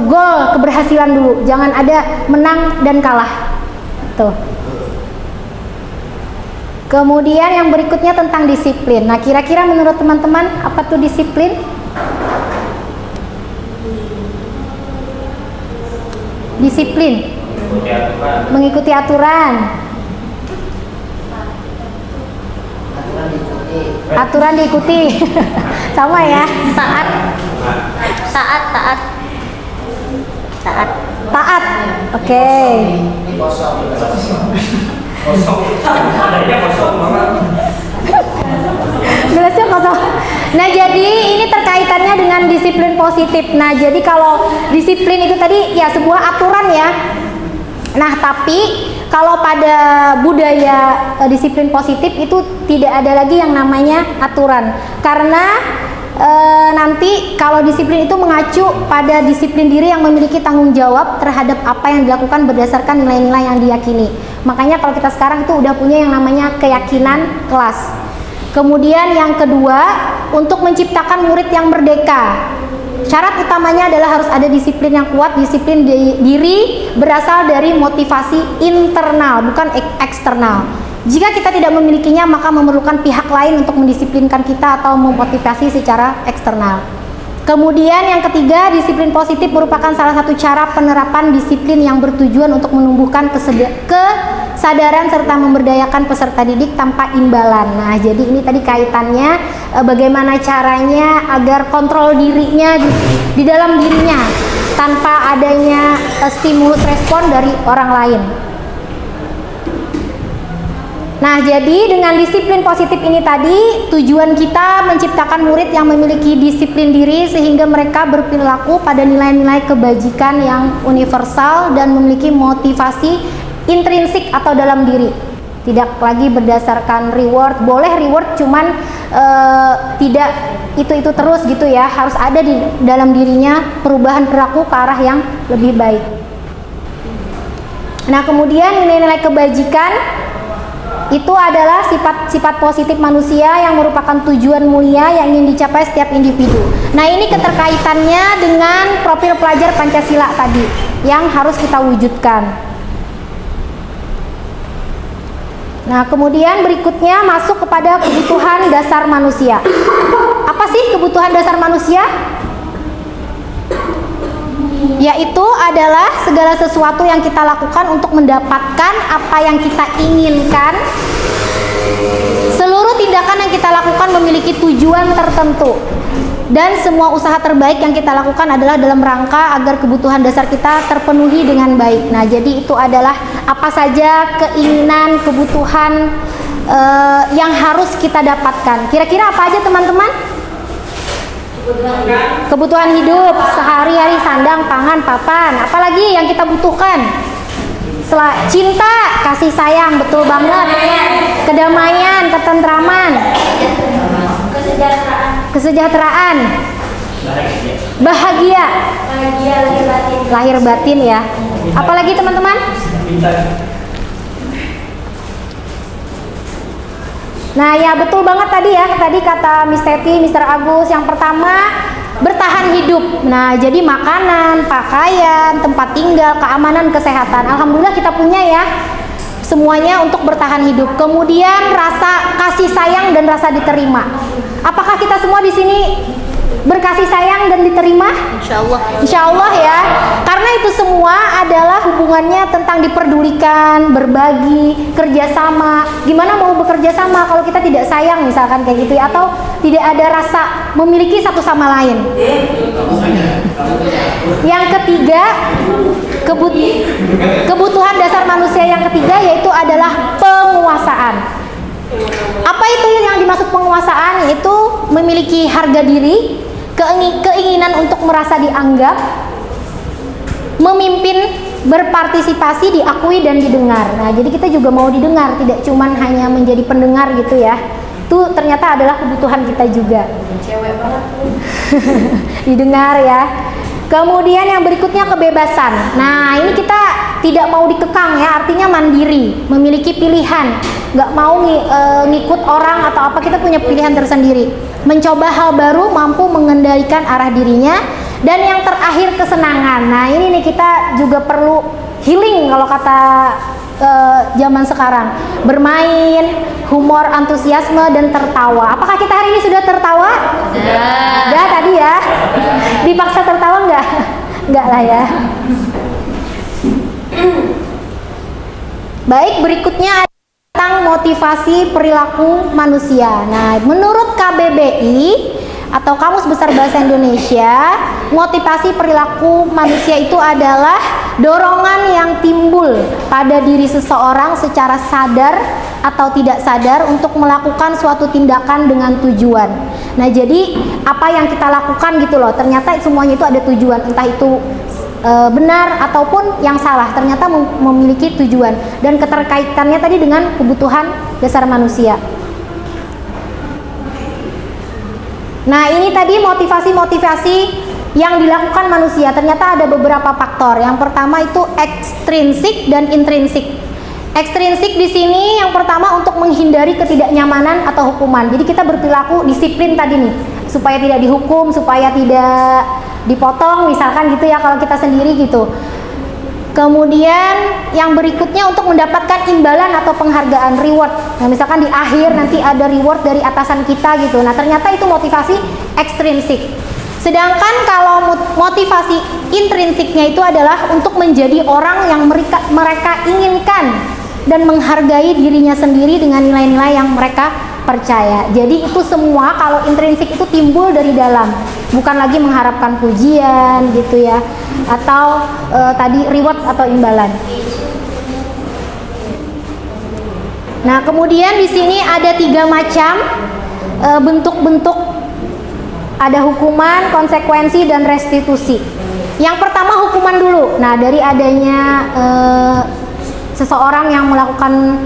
Speaker 1: goal keberhasilan dulu. Jangan ada menang dan kalah. Tuh. Kemudian yang berikutnya tentang disiplin. Nah, kira-kira menurut teman-teman apa tuh disiplin? Disiplin. Mengikuti aturan. Aturan diikuti. Sama ya.
Speaker 6: Taat.
Speaker 1: Taat. Oke. Gelasnya kosong. Nah, jadi ini terkaitannya dengan disiplin positif. Nah, jadi kalau disiplin itu tadi ya sebuah aturan ya. Nah, tapi kalau pada budaya disiplin positif itu tidak ada lagi yang namanya aturan. Karena nanti kalau disiplin itu mengacu pada disiplin diri yang memiliki tanggung jawab terhadap apa yang dilakukan berdasarkan nilai-nilai yang diyakini. Makanya kalau kita sekarang itu udah punya yang namanya keyakinan kelas. Kemudian yang kedua, untuk menciptakan murid yang merdeka. Syarat utamanya adalah harus ada disiplin yang kuat. Disiplin diri berasal dari motivasi internal, bukan eksternal. Jika kita tidak memilikinya, maka memerlukan pihak lain untuk mendisiplinkan kita atau memotivasi secara eksternal. Kemudian yang ketiga, disiplin positif merupakan salah satu cara penerapan disiplin yang bertujuan untuk menumbuhkan kesadaran serta memberdayakan peserta didik tanpa imbalan. Nah, jadi ini tadi kaitannya bagaimana caranya agar kontrol dirinya di dalam dirinya tanpa adanya stimulus respon dari orang lain. Nah, jadi dengan disiplin positif ini tadi, tujuan kita menciptakan murid yang memiliki disiplin diri sehingga mereka berperilaku pada nilai-nilai kebajikan yang universal dan memiliki motivasi intrinsik atau dalam diri. Tidak lagi berdasarkan reward. Boleh reward, cuman tidak itu terus gitu ya. Harus ada di dalam dirinya perubahan perilaku ke arah yang lebih baik. Nah, kemudian nilai-nilai kebajikan itu adalah sifat-sifat positif manusia yang merupakan tujuan mulia yang ingin dicapai setiap individu. Nah, ini keterkaitannya dengan profil pelajar Pancasila tadi yang harus kita wujudkan. Nah, kemudian berikutnya masuk kepada kebutuhan dasar manusia. Apa sih kebutuhan dasar manusia? yaitu adalah segala sesuatu yang kita lakukan untuk mendapatkan apa yang kita inginkan. Seluruh tindakan yang kita lakukan memiliki tujuan tertentu, dan semua usaha terbaik yang kita lakukan adalah dalam rangka agar kebutuhan dasar kita terpenuhi dengan baik. Nah, jadi itu adalah apa saja keinginan, kebutuhan yang harus kita dapatkan. Kira-kira apa aja teman-teman? Kebutuhan hidup sehari-hari, sandang, pangan, papan. Apalagi yang kita butuhkan? Cinta, kasih sayang, betul banget. Kedamaian, ketentraman, kesejahteraan, bahagia, lahir batin ya. Apalagi teman-teman? Nah ya, betul banget tadi ya, tadi kata Miss Teti, Mr. Agus, yang pertama bertahan hidup. Nah, jadi makanan, pakaian, tempat tinggal, keamanan, kesehatan. Alhamdulillah kita punya ya semuanya untuk bertahan hidup. Kemudian rasa kasih sayang dan rasa diterima. Apakah kita semua di sini berkasih sayang dan diterima? Insya Allah. Insya Allah ya. Karena itu semua adalah hubungannya tentang diperdulikan, berbagi, kerjasama. Gimana mau bekerja sama kalau kita tidak sayang misalkan kayak gitu ya, atau tidak ada rasa memiliki satu sama lain. Yang ketiga, kebutuhan dasar manusia yang ketiga yaitu adalah penguasaan. Apa itu yang dimaksud penguasaan? Yaitu memiliki harga diri, keinginan untuk merasa dianggap, memimpin, berpartisipasi, diakui dan didengar. Nah, jadi kita juga mau didengar, tidak cuman hanya menjadi pendengar gitu ya. Itu ternyata adalah kebutuhan kita juga. Cewek banget. Didengar ya. Kemudian yang berikutnya kebebasan. Nah, ini kita tidak mau dikekang ya, artinya mandiri, memiliki pilihan, nggak mau ngikut orang atau apa, kita punya pilihan tersendiri. Mencoba hal baru, mampu mengendalikan arah dirinya. Dan yang terakhir kesenangan. Nah, ini nih kita juga perlu healing kalau kata zaman sekarang. Bermain, humor, antusiasme, dan tertawa. Apakah kita hari ini sudah tertawa? Sudah tadi ya. Dipaksa tertawa enggak? Enggak lah ya. Baik, berikutnya tentang motivasi perilaku manusia. Nah, menurut KBBI atau Kamus Besar Bahasa Indonesia, motivasi perilaku manusia itu adalah dorongan yang timbul pada diri seseorang secara sadar atau tidak sadar untuk melakukan suatu tindakan dengan tujuan. Nah, jadi apa yang kita lakukan gitu loh, ternyata semuanya itu ada tujuan, entah itu benar ataupun yang salah, ternyata memiliki tujuan dan keterkaitannya tadi dengan kebutuhan dasar manusia. Nah, ini tadi motivasi-motivasi yang dilakukan manusia. Ternyata ada beberapa faktor. Yang pertama itu ekstrinsik dan intrinsik. Ekstrinsik di sini yang pertama untuk menghindari ketidaknyamanan atau hukuman. Jadi kita berperilaku disiplin tadi nih, supaya tidak dihukum, supaya tidak dipotong misalkan gitu ya kalau kita sendiri gitu. Kemudian yang berikutnya untuk mendapatkan imbalan atau penghargaan, reward. Nah, misalkan di akhir nanti ada reward dari atasan kita gitu. Nah, ternyata itu motivasi ekstrinsik. Sedangkan kalau motivasi intrinsiknya itu adalah untuk menjadi orang yang mereka inginkan dan menghargai dirinya sendiri dengan nilai-nilai yang mereka percaya. Jadi itu semua kalau intrinsik itu timbul dari dalam, bukan lagi mengharapkan pujian gitu ya, atau tadi reward atau imbalan. Nah, kemudian di sini ada 3 macam bentuk-bentuk, ada hukuman, konsekuensi, dan restitusi. Yang pertama hukuman dulu. Nah, dari adanya seseorang yang melakukan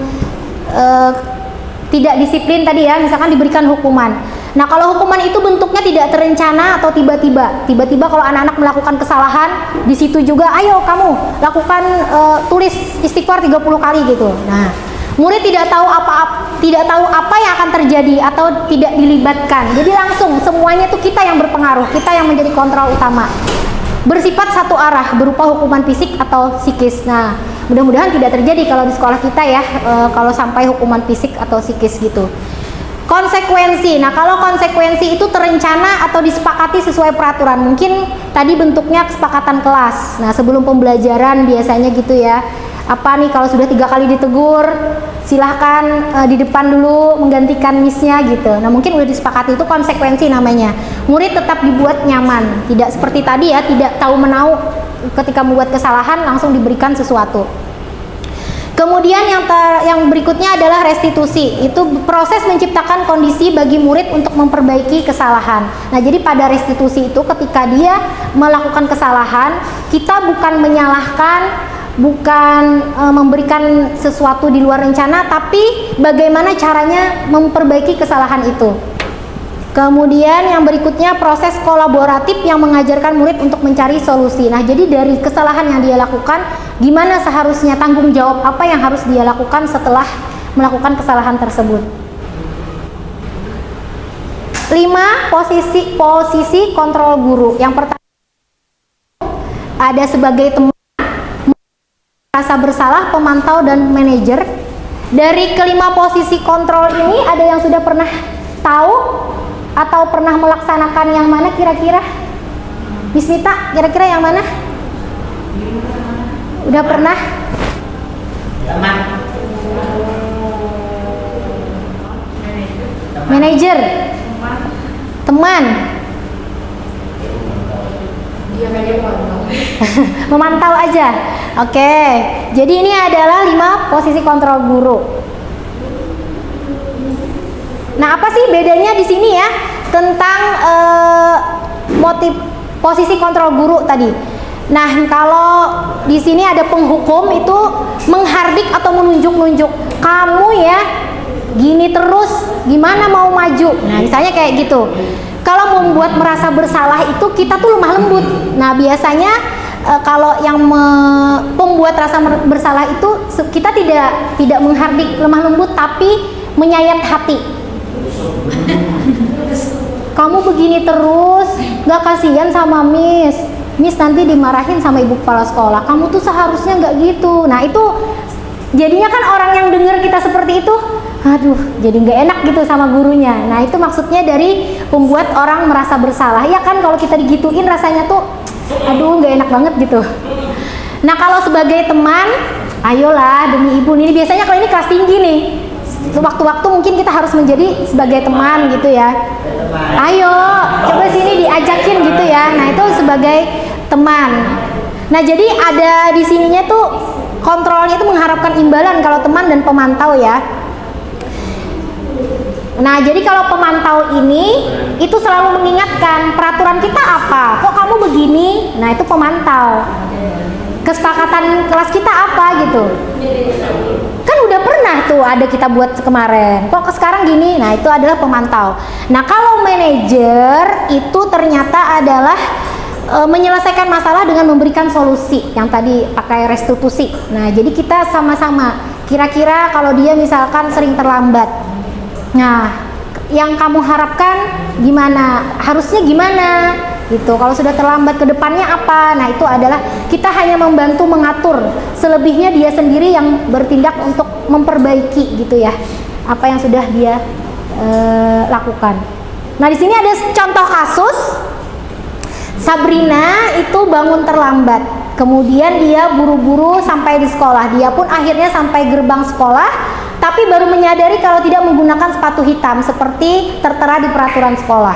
Speaker 1: tidak disiplin tadi ya, misalkan diberikan hukuman. Nah, kalau hukuman itu bentuknya tidak terencana atau tiba-tiba. Tiba-tiba kalau anak-anak melakukan kesalahan, di situ juga, ayo kamu lakukan tulis istighfar 30 kali gitu. Nah, murid tidak tahu apa yang akan terjadi atau tidak dilibatkan. Jadi langsung semuanya itu kita yang berpengaruh, kita yang menjadi kontrol utama. Bersifat satu arah, berupa hukuman fisik atau psikis. Nah, mudah-mudahan tidak terjadi kalau di sekolah kita ya, kalau sampai hukuman fisik atau psikis gitu. Konsekuensi. Nah, kalau konsekuensi itu terencana atau disepakati sesuai peraturan. Mungkin tadi bentuknya kesepakatan kelas. Nah, sebelum pembelajaran biasanya gitu ya. Apa nih kalau sudah 3 kali ditegur, silahkan di depan dulu menggantikan miss-nya gitu. Nah, mungkin udah disepakati, itu konsekuensi namanya. Murid tetap dibuat nyaman. Tidak seperti tadi ya, tidak tahu menau ketika membuat kesalahan langsung diberikan sesuatu. Kemudian yang berikutnya adalah restitusi. Itu proses menciptakan kondisi bagi murid untuk memperbaiki kesalahan. Nah, jadi pada restitusi itu ketika dia melakukan kesalahan, kita bukan menyalahkan, bukan memberikan sesuatu di luar rencana, tapi bagaimana caranya memperbaiki kesalahan itu. Kemudian yang berikutnya proses kolaboratif yang mengajarkan murid untuk mencari solusi. Nah, jadi dari kesalahan yang dia lakukan, gimana seharusnya tanggung jawab apa yang harus dia lakukan setelah melakukan kesalahan tersebut. 5. Posisi kontrol guru. Yang pertama ada sebagai teman, rasa bersalah, pemantau, dan manajer. Dari kelima posisi kontrol ini ada yang sudah pernah tahu atau pernah melaksanakan yang mana kira-kira? Miss Mita, kira-kira yang mana? Udah pernah? Manajer, teman, memantau aja. Oke, jadi ini adalah 5 posisi kontrol guru. Nah, apa sih bedanya di sini ya tentang motif posisi kontrol guru tadi? Nah, kalau di sini ada penghukum itu menghardik atau menunjuk-nunjuk. Kamu ya gini terus, gimana mau maju? Nah, misalnya kayak gitu. Kalau membuat merasa bersalah itu kita tuh lemah lembut. Nah, biasanya kalau yang pembuat rasa bersalah itu kita tidak menghardik lemah lembut, tapi menyayat hati. Kamu begini terus, gak kasihan sama Miss nanti dimarahin sama ibu kepala sekolah. Kamu tuh seharusnya gak gitu. Nah, itu jadinya kan orang yang dengar kita seperti itu, aduh, jadi gak enak gitu sama gurunya. Nah, itu maksudnya dari membuat orang merasa bersalah. Ya kan, kalau kita digituin rasanya tuh aduh gak enak banget gitu. Nah, kalau sebagai teman, ayolah demi ibu. Ini biasanya kalau ini kelas tinggi nih, waktu-waktu mungkin kita harus menjadi sebagai teman gitu ya. Ayo, coba sini diajakin gitu ya. Nah, itu sebagai teman. Nah, jadi ada di sininya tuh kontrolnya itu mengharapkan imbalan kalau teman dan pemantau ya. Nah, jadi kalau pemantau ini itu selalu mengingatkan peraturan kita apa, kok kamu begini. Nah, itu pemantau. Kesepakatan kelas kita apa gitu. Kan udah pernah tuh ada kita buat kemarin, kok sekarang gini. Nah, itu adalah pemantau. Nah, kalau manajer itu ternyata adalah menyelesaikan masalah dengan memberikan solusi yang tadi pakai restitusi. Nah, jadi kita sama-sama kira-kira kalau dia misalkan sering terlambat, nah yang kamu harapkan gimana, harusnya gimana gitu. Kalau sudah terlambat ke depannya apa. Nah, itu adalah kita hanya membantu mengatur, selebihnya dia sendiri yang bertindak untuk memperbaiki gitu ya apa yang sudah dia lakukan. Nah, di sini ada contoh kasus. Sabrina itu bangun terlambat, kemudian dia buru-buru sampai di sekolah. Dia pun akhirnya sampai gerbang sekolah, tapi baru menyadari kalau tidak menggunakan sepatu hitam seperti tertera di peraturan sekolah.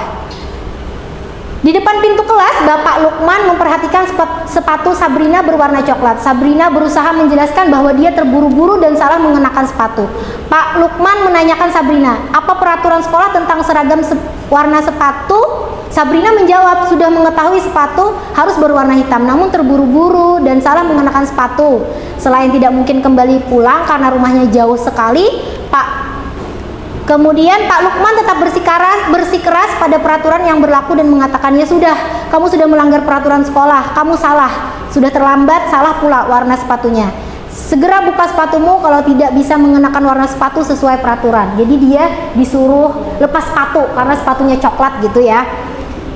Speaker 1: Di depan pintu kelas, Bapak Lukman memperhatikan sepatu Sabrina berwarna coklat. Sabrina berusaha menjelaskan bahwa dia terburu-buru dan salah mengenakan sepatu. Pak Lukman menanyakan Sabrina, apa peraturan sekolah tentang seragam warna sepatu? Sabrina menjawab, sudah mengetahui sepatu harus berwarna hitam, namun terburu-buru dan salah mengenakan sepatu. Selain tidak mungkin kembali pulang karena rumahnya jauh sekali, Kemudian Pak Lukman tetap bersikeras pada peraturan yang berlaku dan mengatakan, ya sudah, kamu sudah melanggar peraturan sekolah, kamu salah, sudah terlambat, salah pula warna sepatunya. Segera buka sepatumu kalau tidak bisa mengenakan warna sepatu sesuai peraturan. Jadi dia disuruh lepas sepatu karena sepatunya coklat gitu ya.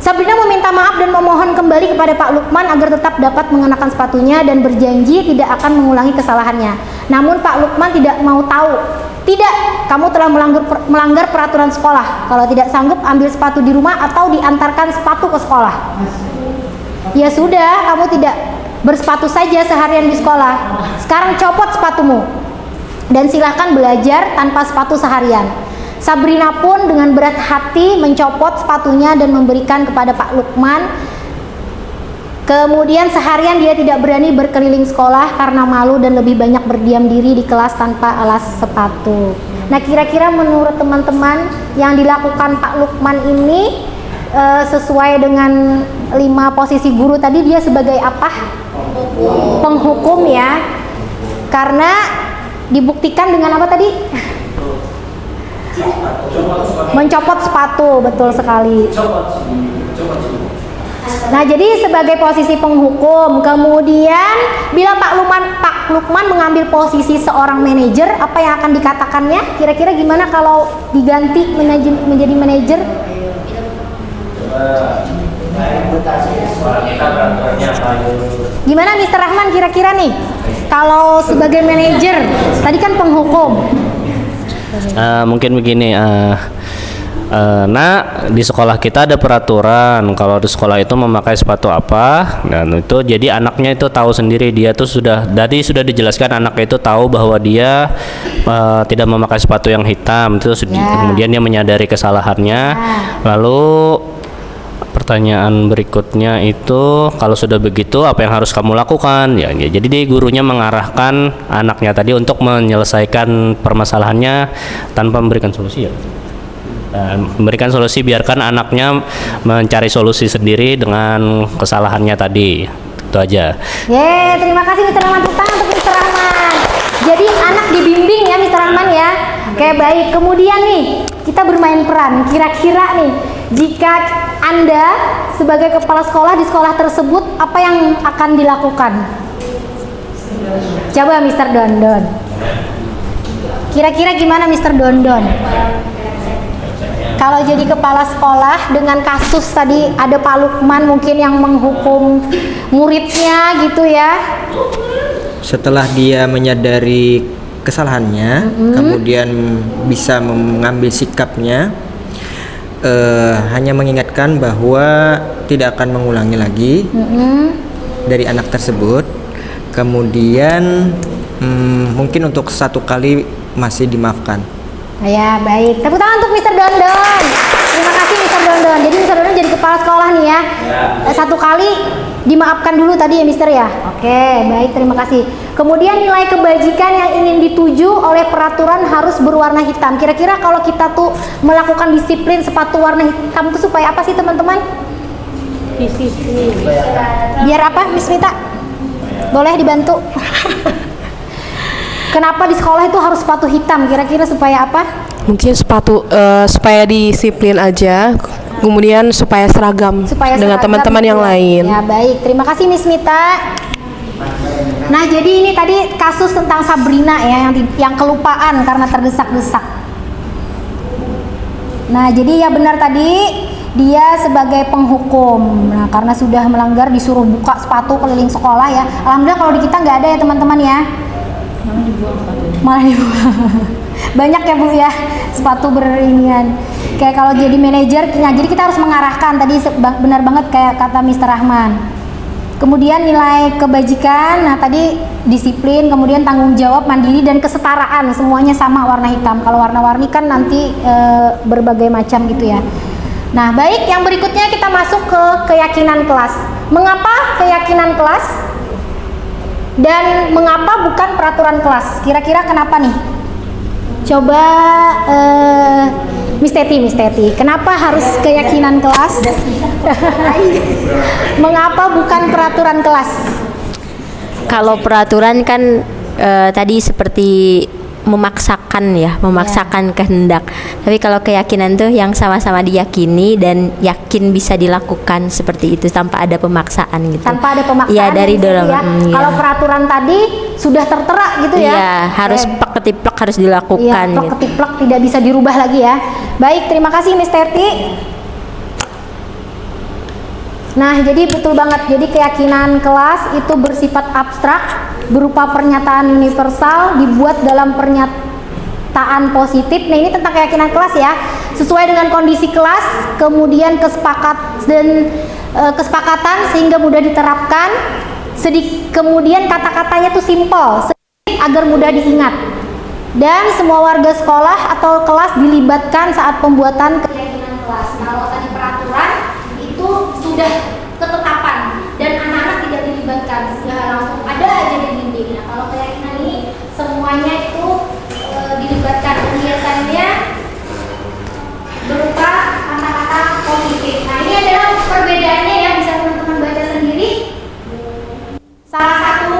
Speaker 1: Sabrina meminta maaf dan memohon kembali kepada Pak Lukman agar tetap dapat mengenakan sepatunya dan berjanji tidak akan mengulangi kesalahannya. Namun Pak Lukman tidak mau tahu, Tidak, kamu telah melanggar peraturan sekolah. Kalau tidak sanggup, ambil sepatu di rumah atau diantarkan sepatu ke sekolah. Ya sudah, kamu tidak bersepatu saja seharian di sekolah. Sekarang copot sepatumu dan silahkan belajar tanpa sepatu seharian. Sabrina pun dengan berat hati mencopot sepatunya dan memberikan kepada Pak Lukman. Kemudian seharian dia tidak berani berkeliling sekolah karena malu dan lebih banyak berdiam diri di kelas tanpa alas sepatu. Nah, kira-kira menurut teman-teman yang dilakukan Pak Lukman ini sesuai dengan 5 posisi guru tadi, dia sebagai apa? Penghukum ya. Karena dibuktikan dengan apa tadi? Mencopot sepatu, betul sekali. Nah, jadi sebagai posisi penghukum, kemudian bila Pak Lukman mengambil posisi seorang manajer, apa yang akan dikatakannya? Kira-kira gimana kalau diganti menjadi manajer? Gimana Mr. Rahman kira-kira nih? Kalau sebagai manajer, tadi kan penghukum.
Speaker 5: Mungkin begini, di sekolah kita ada peraturan kalau di sekolah itu memakai sepatu apa, dan itu jadi anaknya itu tahu sendiri. Dia tuh sudah dijelaskan, anak itu tahu bahwa dia tidak memakai sepatu yang hitam itu. Kemudian dia menyadari kesalahannya. Lalu pertanyaan berikutnya itu, kalau sudah begitu apa yang harus kamu lakukan? Ya, jadi dia gurunya mengarahkan anaknya tadi untuk menyelesaikan permasalahannya tanpa memberikan solusi ya. Memberikan solusi, biarkan anaknya mencari solusi sendiri dengan kesalahannya tadi. Itu aja.
Speaker 1: Terima kasih Mr. Rahman. Tepuk tangan untuk Mr. Rahman. Jadi anak dibimbing ya Mr. Rahman ya. Oke, baik. Kemudian nih kita bermain peran. Kira-kira nih, jika Anda sebagai kepala sekolah di sekolah tersebut, apa yang akan dilakukan? Coba Mr. Dondon. Kira-kira gimana Mr. Dondon? Kalau jadi kepala sekolah dengan kasus tadi ada Pak Lukman mungkin yang menghukum muridnya gitu ya.
Speaker 8: Setelah dia menyadari kesalahannya, kemudian bisa mengambil sikapnya, hanya mengingatkan bahwa tidak akan mengulangi lagi dari anak tersebut. Kemudian mungkin untuk 1 kali masih dimaafkan.
Speaker 1: Ya, baik. Tepuk tangan untuk Mr. Dondon. Terima kasih Mr. Dondon. Jadi Mr. Dondon jadi kepala sekolah nih ya. 1 kali dimaafkan dulu tadi ya Mister ya. Oke, baik, terima kasih. Kemudian nilai kebajikan yang ingin dituju oleh peraturan harus berwarna hitam. Kira-kira kalau kita tuh melakukan disiplin sepatu warna hitam itu supaya apa sih teman-teman? Disiplin. Biar apa Miss Mita? Boleh dibantu? Kenapa di sekolah itu harus sepatu hitam? Kira-kira supaya apa?
Speaker 9: Mungkin sepatu supaya disiplin aja, kemudian supaya seragam dengan teman-teman yang lain.
Speaker 1: Ya, baik. Terima kasih Miss Mita. Nah, jadi ini tadi kasus tentang Sabrina ya yang kelupaan karena terdesak-desak. Nah, jadi ya benar tadi dia sebagai penghukum. Nah, karena sudah melanggar disuruh buka sepatu keliling sekolah ya. Alhamdulillah kalau di kita nggak ada ya teman-teman ya. Malah dibuang. Banyak ya Bu ya sepatu berinian. Kayak kalau jadi manajer, nah jadi kita harus mengarahkan tadi benar banget kayak kata Mr. Rahman. Kemudian nilai kebajikan, nah tadi disiplin, kemudian tanggung jawab, mandiri dan kesetaraan, semuanya sama warna hitam. Kalau warna-warni kan nanti berbagai macam gitu ya. Nah, baik, yang berikutnya kita masuk ke keyakinan kelas. Mengapa keyakinan kelas? Dan mengapa bukan peraturan kelas? Kira-kira kenapa nih? Coba Miss Teti, kenapa harus keyakinan kelas? Mengapa bukan peraturan kelas?
Speaker 6: Kalau peraturan kan tadi seperti memaksakan kehendak. Tapi kalau keyakinan tuh yang sama-sama diyakini dan yakin bisa dilakukan seperti itu tanpa ada pemaksaan gitu.
Speaker 1: Tanpa ada pemaksaan.
Speaker 6: Iya, dari dorongan.
Speaker 1: Ya. Kalau peraturan tadi sudah tertera gitu ya.
Speaker 6: Iya, harus plek ketiplek harus dilakukan.
Speaker 1: Iya, plek ketiplek tidak bisa dirubah lagi ya. Baik, terima kasih Miss Terti. Nah, jadi betul banget. Jadi keyakinan kelas itu bersifat abstrak, berupa pernyataan universal, dibuat dalam pernyataan pemberitaan positif. Nah, ini tentang keyakinan kelas ya, sesuai dengan kondisi kelas, kemudian kesepakatan sehingga mudah diterapkan. Kemudian kata-katanya tuh simple, sedikit agar mudah diingat. Dan semua warga sekolah atau kelas dilibatkan saat pembuatan keyakinan kelas. Kalau tadi peraturan itu sudah ketetapan dan anak-anak tidak dilibatkan, sudah langsung ada aja di dinding. Nah, kalau keyakinan ini semuanya itu dilibatkan, biasanya berupa kata-kata positif. Nah, ini adalah perbedaannya ya, bisa teman-teman baca sendiri. Salah satu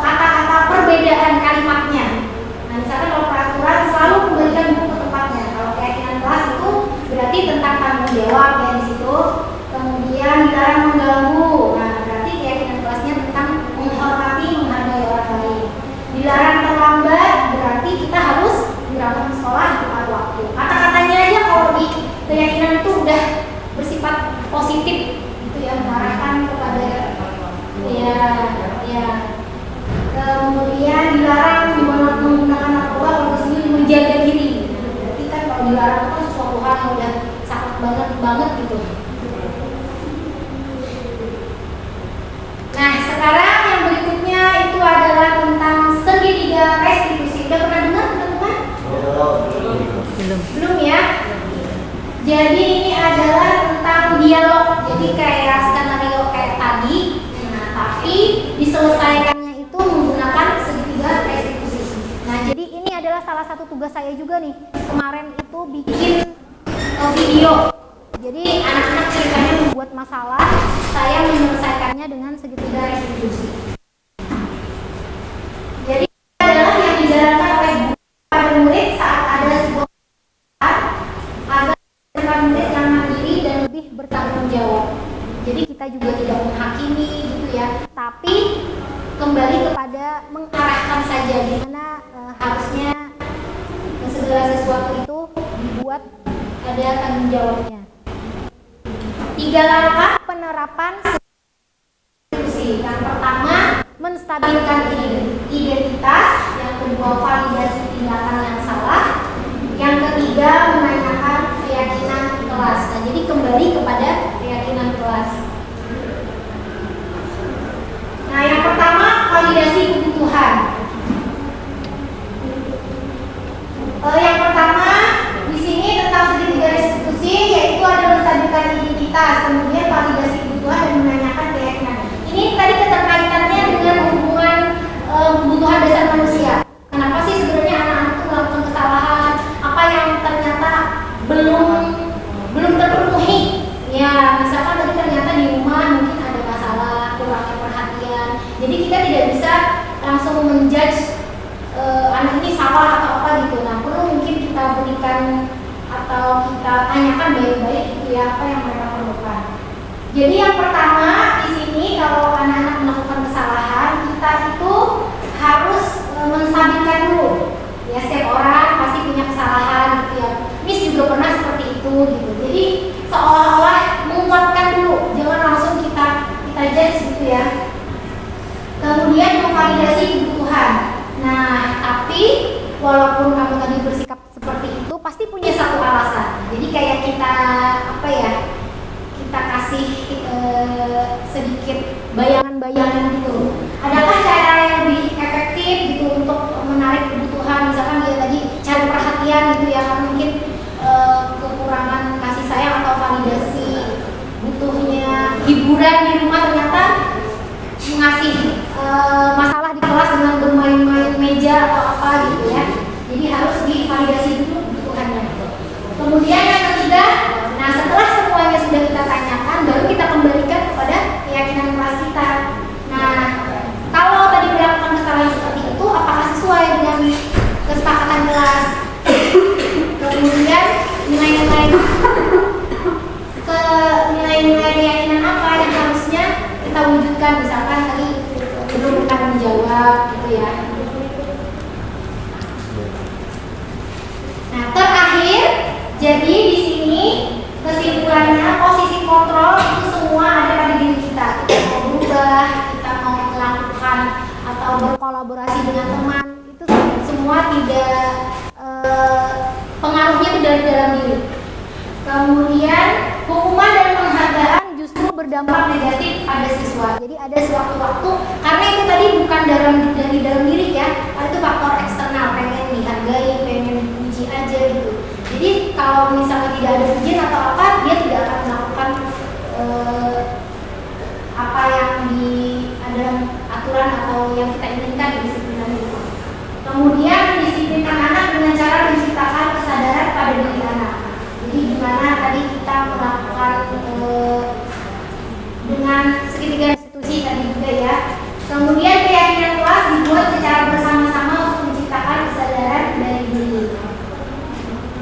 Speaker 1: kata-kata perbedaan kalimatnya. Nah, misalkan kalau peraturan selalu kembalikan buku ke tempatnya. Kalau keyakinan kelas itu berarti tentang tanggung jawab ya di situ. Kemudian dilarang mengganggu. Nah, berarti keyakinan kelasnya tentang menghormati, menghargai orang lain. Dilarang terlambat, berarti kita harus berangkat ke sekolah tepat waktu. Kata-katanya aja kalau di keyakinan itu udah bersifat positif, itu ya, mengarahkan kepada ya. Kemudian dilarang menggunakan narkoba kalau disini menjaga diri. Berarti kan kalau dilarang itu sesuatu hal yang udah sangat banget gitu. Nah, sekarang yang berikutnya itu adalah tentang segitiga restitusi. Udah pernah dengar teman-teman? Belum ya? Jadi ini adalah tentang dialog. Jadi kayak skenario kayak tadi. Nah, tapi diselesaikannya itu menggunakan segitiga restitusi. Nah, jadi ini adalah salah satu tugas saya juga nih. Kemarin itu bikin video. Jadi anak-anak ceritanya membuat masalah, saya menyelesaikannya dengan segitiga restitusi. Jadi ini adalah yang dijalankan oleh guru pada murid saat ada sebuah agar murid yang mandiri dan lebih bertanggung jawab. Jadi kita juga tidak menghakimi gitu ya, tapi kembali kepada mengarahkan saja gimana harusnya segala sesuatu itu dibuat ada tanggung jawabnya. 3 langkah penerapan restitusi. Yang pertama, menstabilkan identitas. Yang kedua, validasi tindakan yang salah. Yang ketiga, menanyakan keyakinan kelas. Nah, jadi kembali kepada keyakinan kelas. Nah, yang pertama, validasi kebutuhan. Yang pertama di sini tentang segitiga restitusi, yaitu ada menstabilkan identitas, kemudian validasi kebutuhan dan menanyakan keyakinan. Ini tadi keterkaitannya dengan hubungan kebutuhan dasar manusia. Kenapa sih sebenarnya anak-anak itu melakukan kesalahan? Apa yang ternyata belum terpenuhi? Ya, misalkan tadi ternyata di rumah mungkin ada masalah, kurangnya perhatian. Jadi kita tidak bisa langsung menjudge anak ini salah atau apa gitu. Nah, perlu mungkin kita berikan atau kita tanyakan baik-baik gitu ya, apa yang mereka perlukan. Jadi yang pertama di sini kalau anak-anak melakukan kesalahan, kita itu harus menstabilkan dulu. Ya, setiap orang pasti punya kesalahan gitu ya. Miss juga pernah seperti itu gitu. Jadi seolah-olah menguatkan dulu, jangan langsung kita judge gitu ya. Kemudian memvalidasi kebutuhan. Nah, tapi walaupun kamu tadi bersikap seperti itu, pasti punya satu alasan. Jadi kayak kita kita kasih sedikit bayangan-bayangan gitu. Adakah cara yang lebih efektif gitu untuk menarik kebutuhan? Misalkan dia tadi cari perhatian gitu ya, mungkin kekurangan kasih sayang atau validasi butuhnya hiburan di rumah, ternyata mengasih masalah di kelas dengan bermain-main meja atau apa gitu ya. Jadi harus divalidasi dulu kebutuhannya. Kemudian yang ketiga, nah setelah semuanya sudah kita tanyakan, baru kita kembalikan kepada keyakinan kelas kita. Nah, kalau tadi melakukan kesalahan seperti itu, apakah sesuai dengan kesepakatan kelas? Kemudian nilai-nilai keyakinan apa yang harusnya kita wujudkan, misalkan tadi belum bertanggung jawab gitu ya. Nah, terakhir, jadi di sini kesimpulannya posisi kontrol itu semua ada pada diri kita. Kita mau berubah, kita mau melakukan atau berkolaborasi dengan teman, itu semua tidak dari dalam diri. Kemudian hukuman dan penghargaan justru berdampak negatif pada siswa. Jadi ada sewaktu-waktu, karena itu tadi bukan dari dalam diri ya, karena itu faktor eksternal, pengen dihargai, pengen dipuji aja gitu. Jadi kalau misalnya tidak ada pujian atau apa, dia tidak akan melakukan apa yang ada aturan atau yang kita inginkan di disiplin itu. Kemudian disiplinkan anak dengan cara menciptakan kesadaran pada diri anak. Jadi gimana tadi kita melakukan dengan segitiga institusi tadi juga ya. Kemudian keyakinan kelas dibuat secara bersama-sama untuk menciptakan kesadaran dari diri.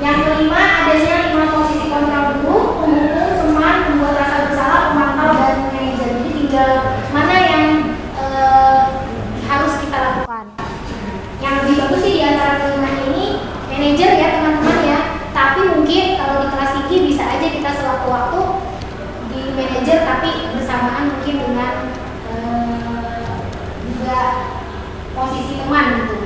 Speaker 1: Yang kelima, adanya 5 posisi kontrol guru, pemukul, teman, pembuat rasa bersalah, pemantau, dan manajer. Jadi tinggal mana yang harus kita lakukan. Yang lebih bagus sih di antara kelima ini manajer ya teman-teman ya. Tapi mungkin kalau di kelas tinggi bisa aja kita sewaktu-waktu di manajer, tapi bersamaan mungkin dengan juga posisi teman gitu.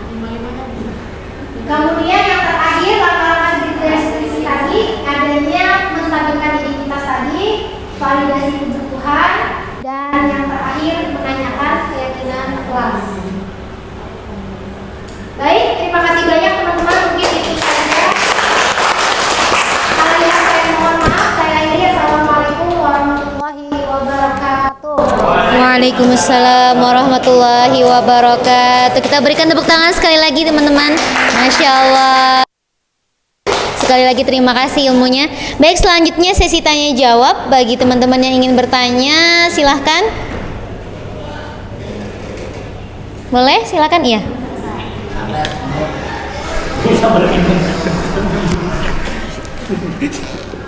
Speaker 1: Kemudian yang terakhir, langkah-langkah seperti tadi, adanya menstabilkan identitas tadi, validasi kebutuhan, dan yang terakhir menanyakan keyakinan kelas. Baik, terima kasih banyak teman-teman, mungkin itu saja. Kalau yang saya mohon maaf, saya akhiri. Assalamualaikum warahmatullahi wabarakatuh.
Speaker 3: Waalaikumsalam warahmatullahi wabarakatuh. Kita berikan tepuk tangan sekali lagi teman-teman. Masya Allah. Sekali lagi terima kasih ilmunya. Baik, selanjutnya sesi tanya jawab. Bagi teman-teman yang ingin bertanya, silahkan. Boleh, silahkan. Iya.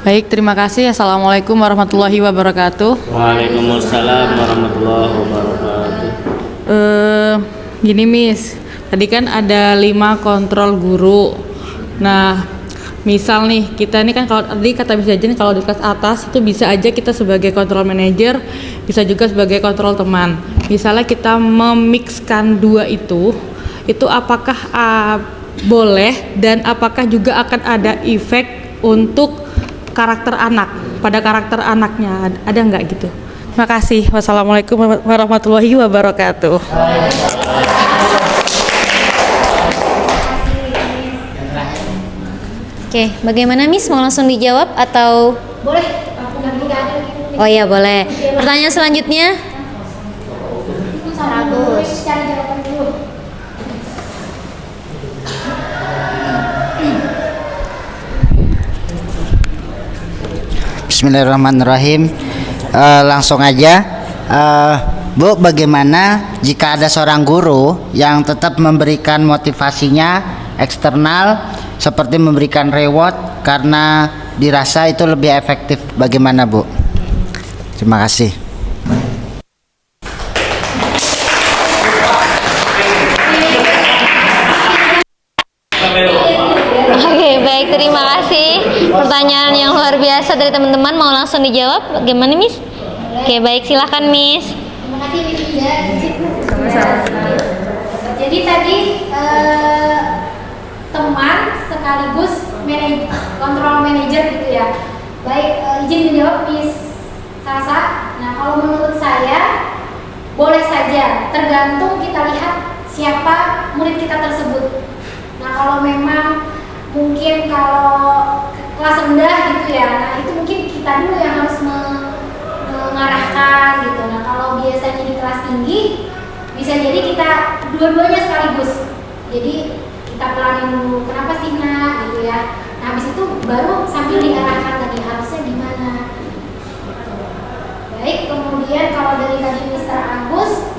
Speaker 10: Baik, terima kasih. Assalamualaikum warahmatullahi wabarakatuh.
Speaker 5: Waalaikumsalam warahmatullahi wabarakatuh.
Speaker 10: Gini Miss, tadi kan ada 5 kontrol guru. Nah, misal nih kita ini kan, kalau tadi kata Miss Jajan, kalau di kelas atas itu bisa aja kita sebagai kontrol manager, bisa juga sebagai kontrol teman. Misalnya kita memixkan dua itu apakah boleh, dan apakah juga akan ada efek untuk karakter anak, pada karakter anaknya, ada nggak gitu? Terima kasih. Wassalamualaikum warahmatullahi wabarakatuh.
Speaker 3: Oke, bagaimana Miss? Mau langsung dijawab atau?
Speaker 1: Boleh, aku nggak ada.
Speaker 3: Oh iya, boleh. Pertanyaan selanjutnya?
Speaker 1: Bagus. Cari jawaban dulu.
Speaker 7: Bismillahirrahmanirrahim. Langsung aja, Bu, bagaimana jika ada seorang guru yang tetap memberikan motivasinya eksternal seperti memberikan reward karena dirasa itu lebih efektif? Bagaimana, Bu? Terima kasih.
Speaker 3: Oke, baik, terima kasih. Pertanyaan yang luar biasa dari teman-teman. Mau langsung dijawab? Bagaimana, Miss? Oke, baik, silahkan, Miss.
Speaker 1: Terima kasih Miss Ida. Jadi tadi teman sekaligus kontrol manajer gitu ya. Baik, izin menjawab Miss Sasa. Nah, kalau menurut saya boleh saja, tergantung kita lihat siapa murid kita tersebut. Nah, kalau memang mungkin kalau kelas rendah gitu ya, nah itu mungkin kita dulu yang harus mengarahkan gitu. Nah, kalau biasanya di kelas tinggi bisa jadi kita dua-duanya sekaligus. Jadi kita pelanin dulu, kenapa sih nak gitu ya. Nah, habis itu baru sambil diarahkan tadi harusnya di mana. Baik, kemudian kalau dari tadi Mr. Agus,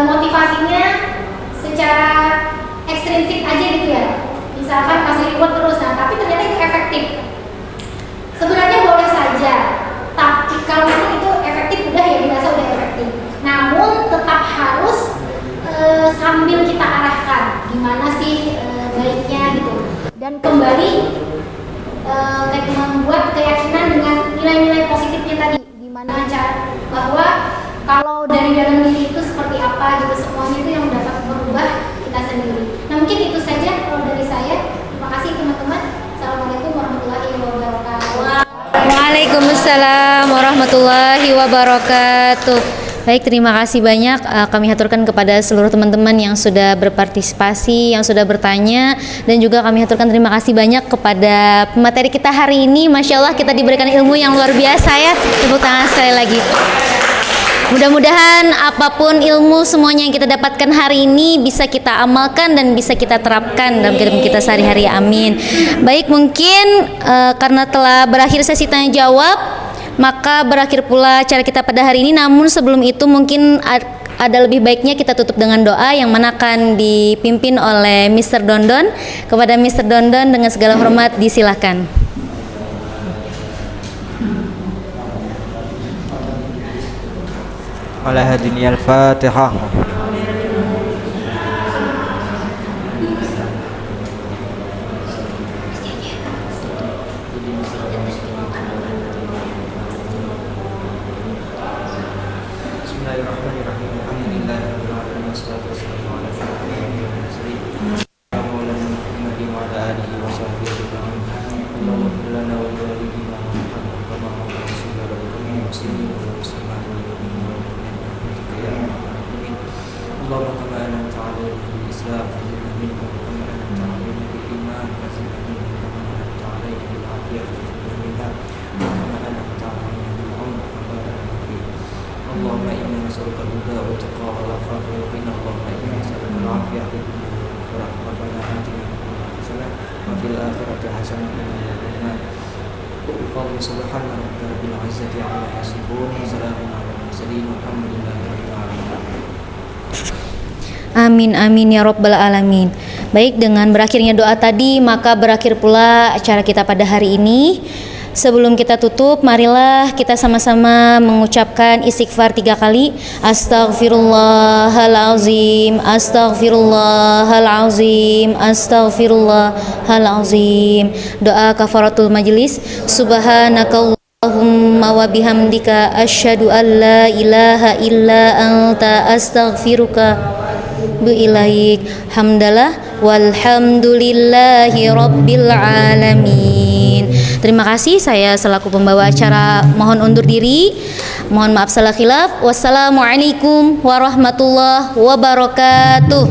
Speaker 1: motivasinya secara ekstrinsik aja gitu ya. Misalkan kasih reward terus, nah tapi ternyata itu efektif. Sebenarnya boleh saja, tapi kalau itu efektif udah ya biasa udah efektif. Namun tetap harus sambil kita arahkan gimana sih baiknya gitu. Dan kembali membuat keyakinan dengan nilai-nilai positifnya tadi. Gimana cara bahwa kalau dari dalam diri itu seperti apa gitu, semuanya itu yang dapat merubah kita sendiri. Nah, mungkin itu saja kalau dari saya. Terima kasih teman-teman.
Speaker 3: Waalaikumsalam warahmatullahi wabarakatuh. Baik, terima kasih banyak kami haturkan kepada seluruh teman-teman yang sudah berpartisipasi, yang sudah bertanya, dan juga kami haturkan terima kasih banyak kepada pemateri kita hari ini. Masya Allah, kita diberikan ilmu yang luar biasa ya. Tepuk tangan sekali lagi. Mudah-mudahan apapun ilmu semuanya yang kita dapatkan hari ini bisa kita amalkan dan bisa kita terapkan dalam kehidupan kita sehari-hari. Amin. Baik, mungkin karena telah berakhir sesi tanya jawab, maka berakhir pula acara kita pada hari ini. Namun sebelum itu mungkin ada lebih baiknya kita tutup dengan doa yang mana akan dipimpin oleh Mr. Dondon. Kepada Mr. Dondon dengan segala hormat disilahkan.
Speaker 8: Ala hadini al-Fatihah. Bismillahirrahmanirrahim. Alhamdulillahirabbil alamin wassalatu wassalamu ala asyrofil mursalin maulana Muhammadin wa ala alihi wa sahbihi ajma'in. Allahumma ighfir lana wa li walidina warhamhum kama rabbayana shaghira muslimin wa muslimat wal mu'minin wal mu'minat ya rabbal alamin. Allahumma kama an'amta 'alaina bil Islam fazidna minhu wa kama an'amta 'alaina bil iman fazidna minhu wa kama an'amta 'alaina bil afiyah fazidna minha wa kama an'amta 'alaina bil 'umr fabarik fihi. اللهم إنا نسألك الهدى والتقى والعفاف والغنى. اللهم إنا نسألك العافية في الدنيا والآخرة. ربنا آتنا في الدنيا حسنة وفي الآخرة حسنة وقنا عذاب النار. بفضل سبحان ربك رب العزة عما يصفون وسلام على المرسلين والحمد لله رب العالمين.
Speaker 3: Amin amin ya rabbal alamin. Baik, dengan berakhirnya doa tadi maka berakhir pula acara kita pada hari ini. Sebelum kita tutup, marilah kita sama-sama mengucapkan istighfar 3 kali. Astaghfirullahalazim, astaghfirullahalazim, astaghfirullahalazim. Doa kafaratul majlis. Subhanakallahumma wa bihamdika asyhadu an la ilaha illa anta astaghfiruka ilaik. Hamdalah walhamdulillahi rabbil alamin. Terima kasih, saya selaku pembawa acara mohon undur diri. Mohon maaf salah khilaf. Wassalamualaikum warahmatullahi wabarakatuh.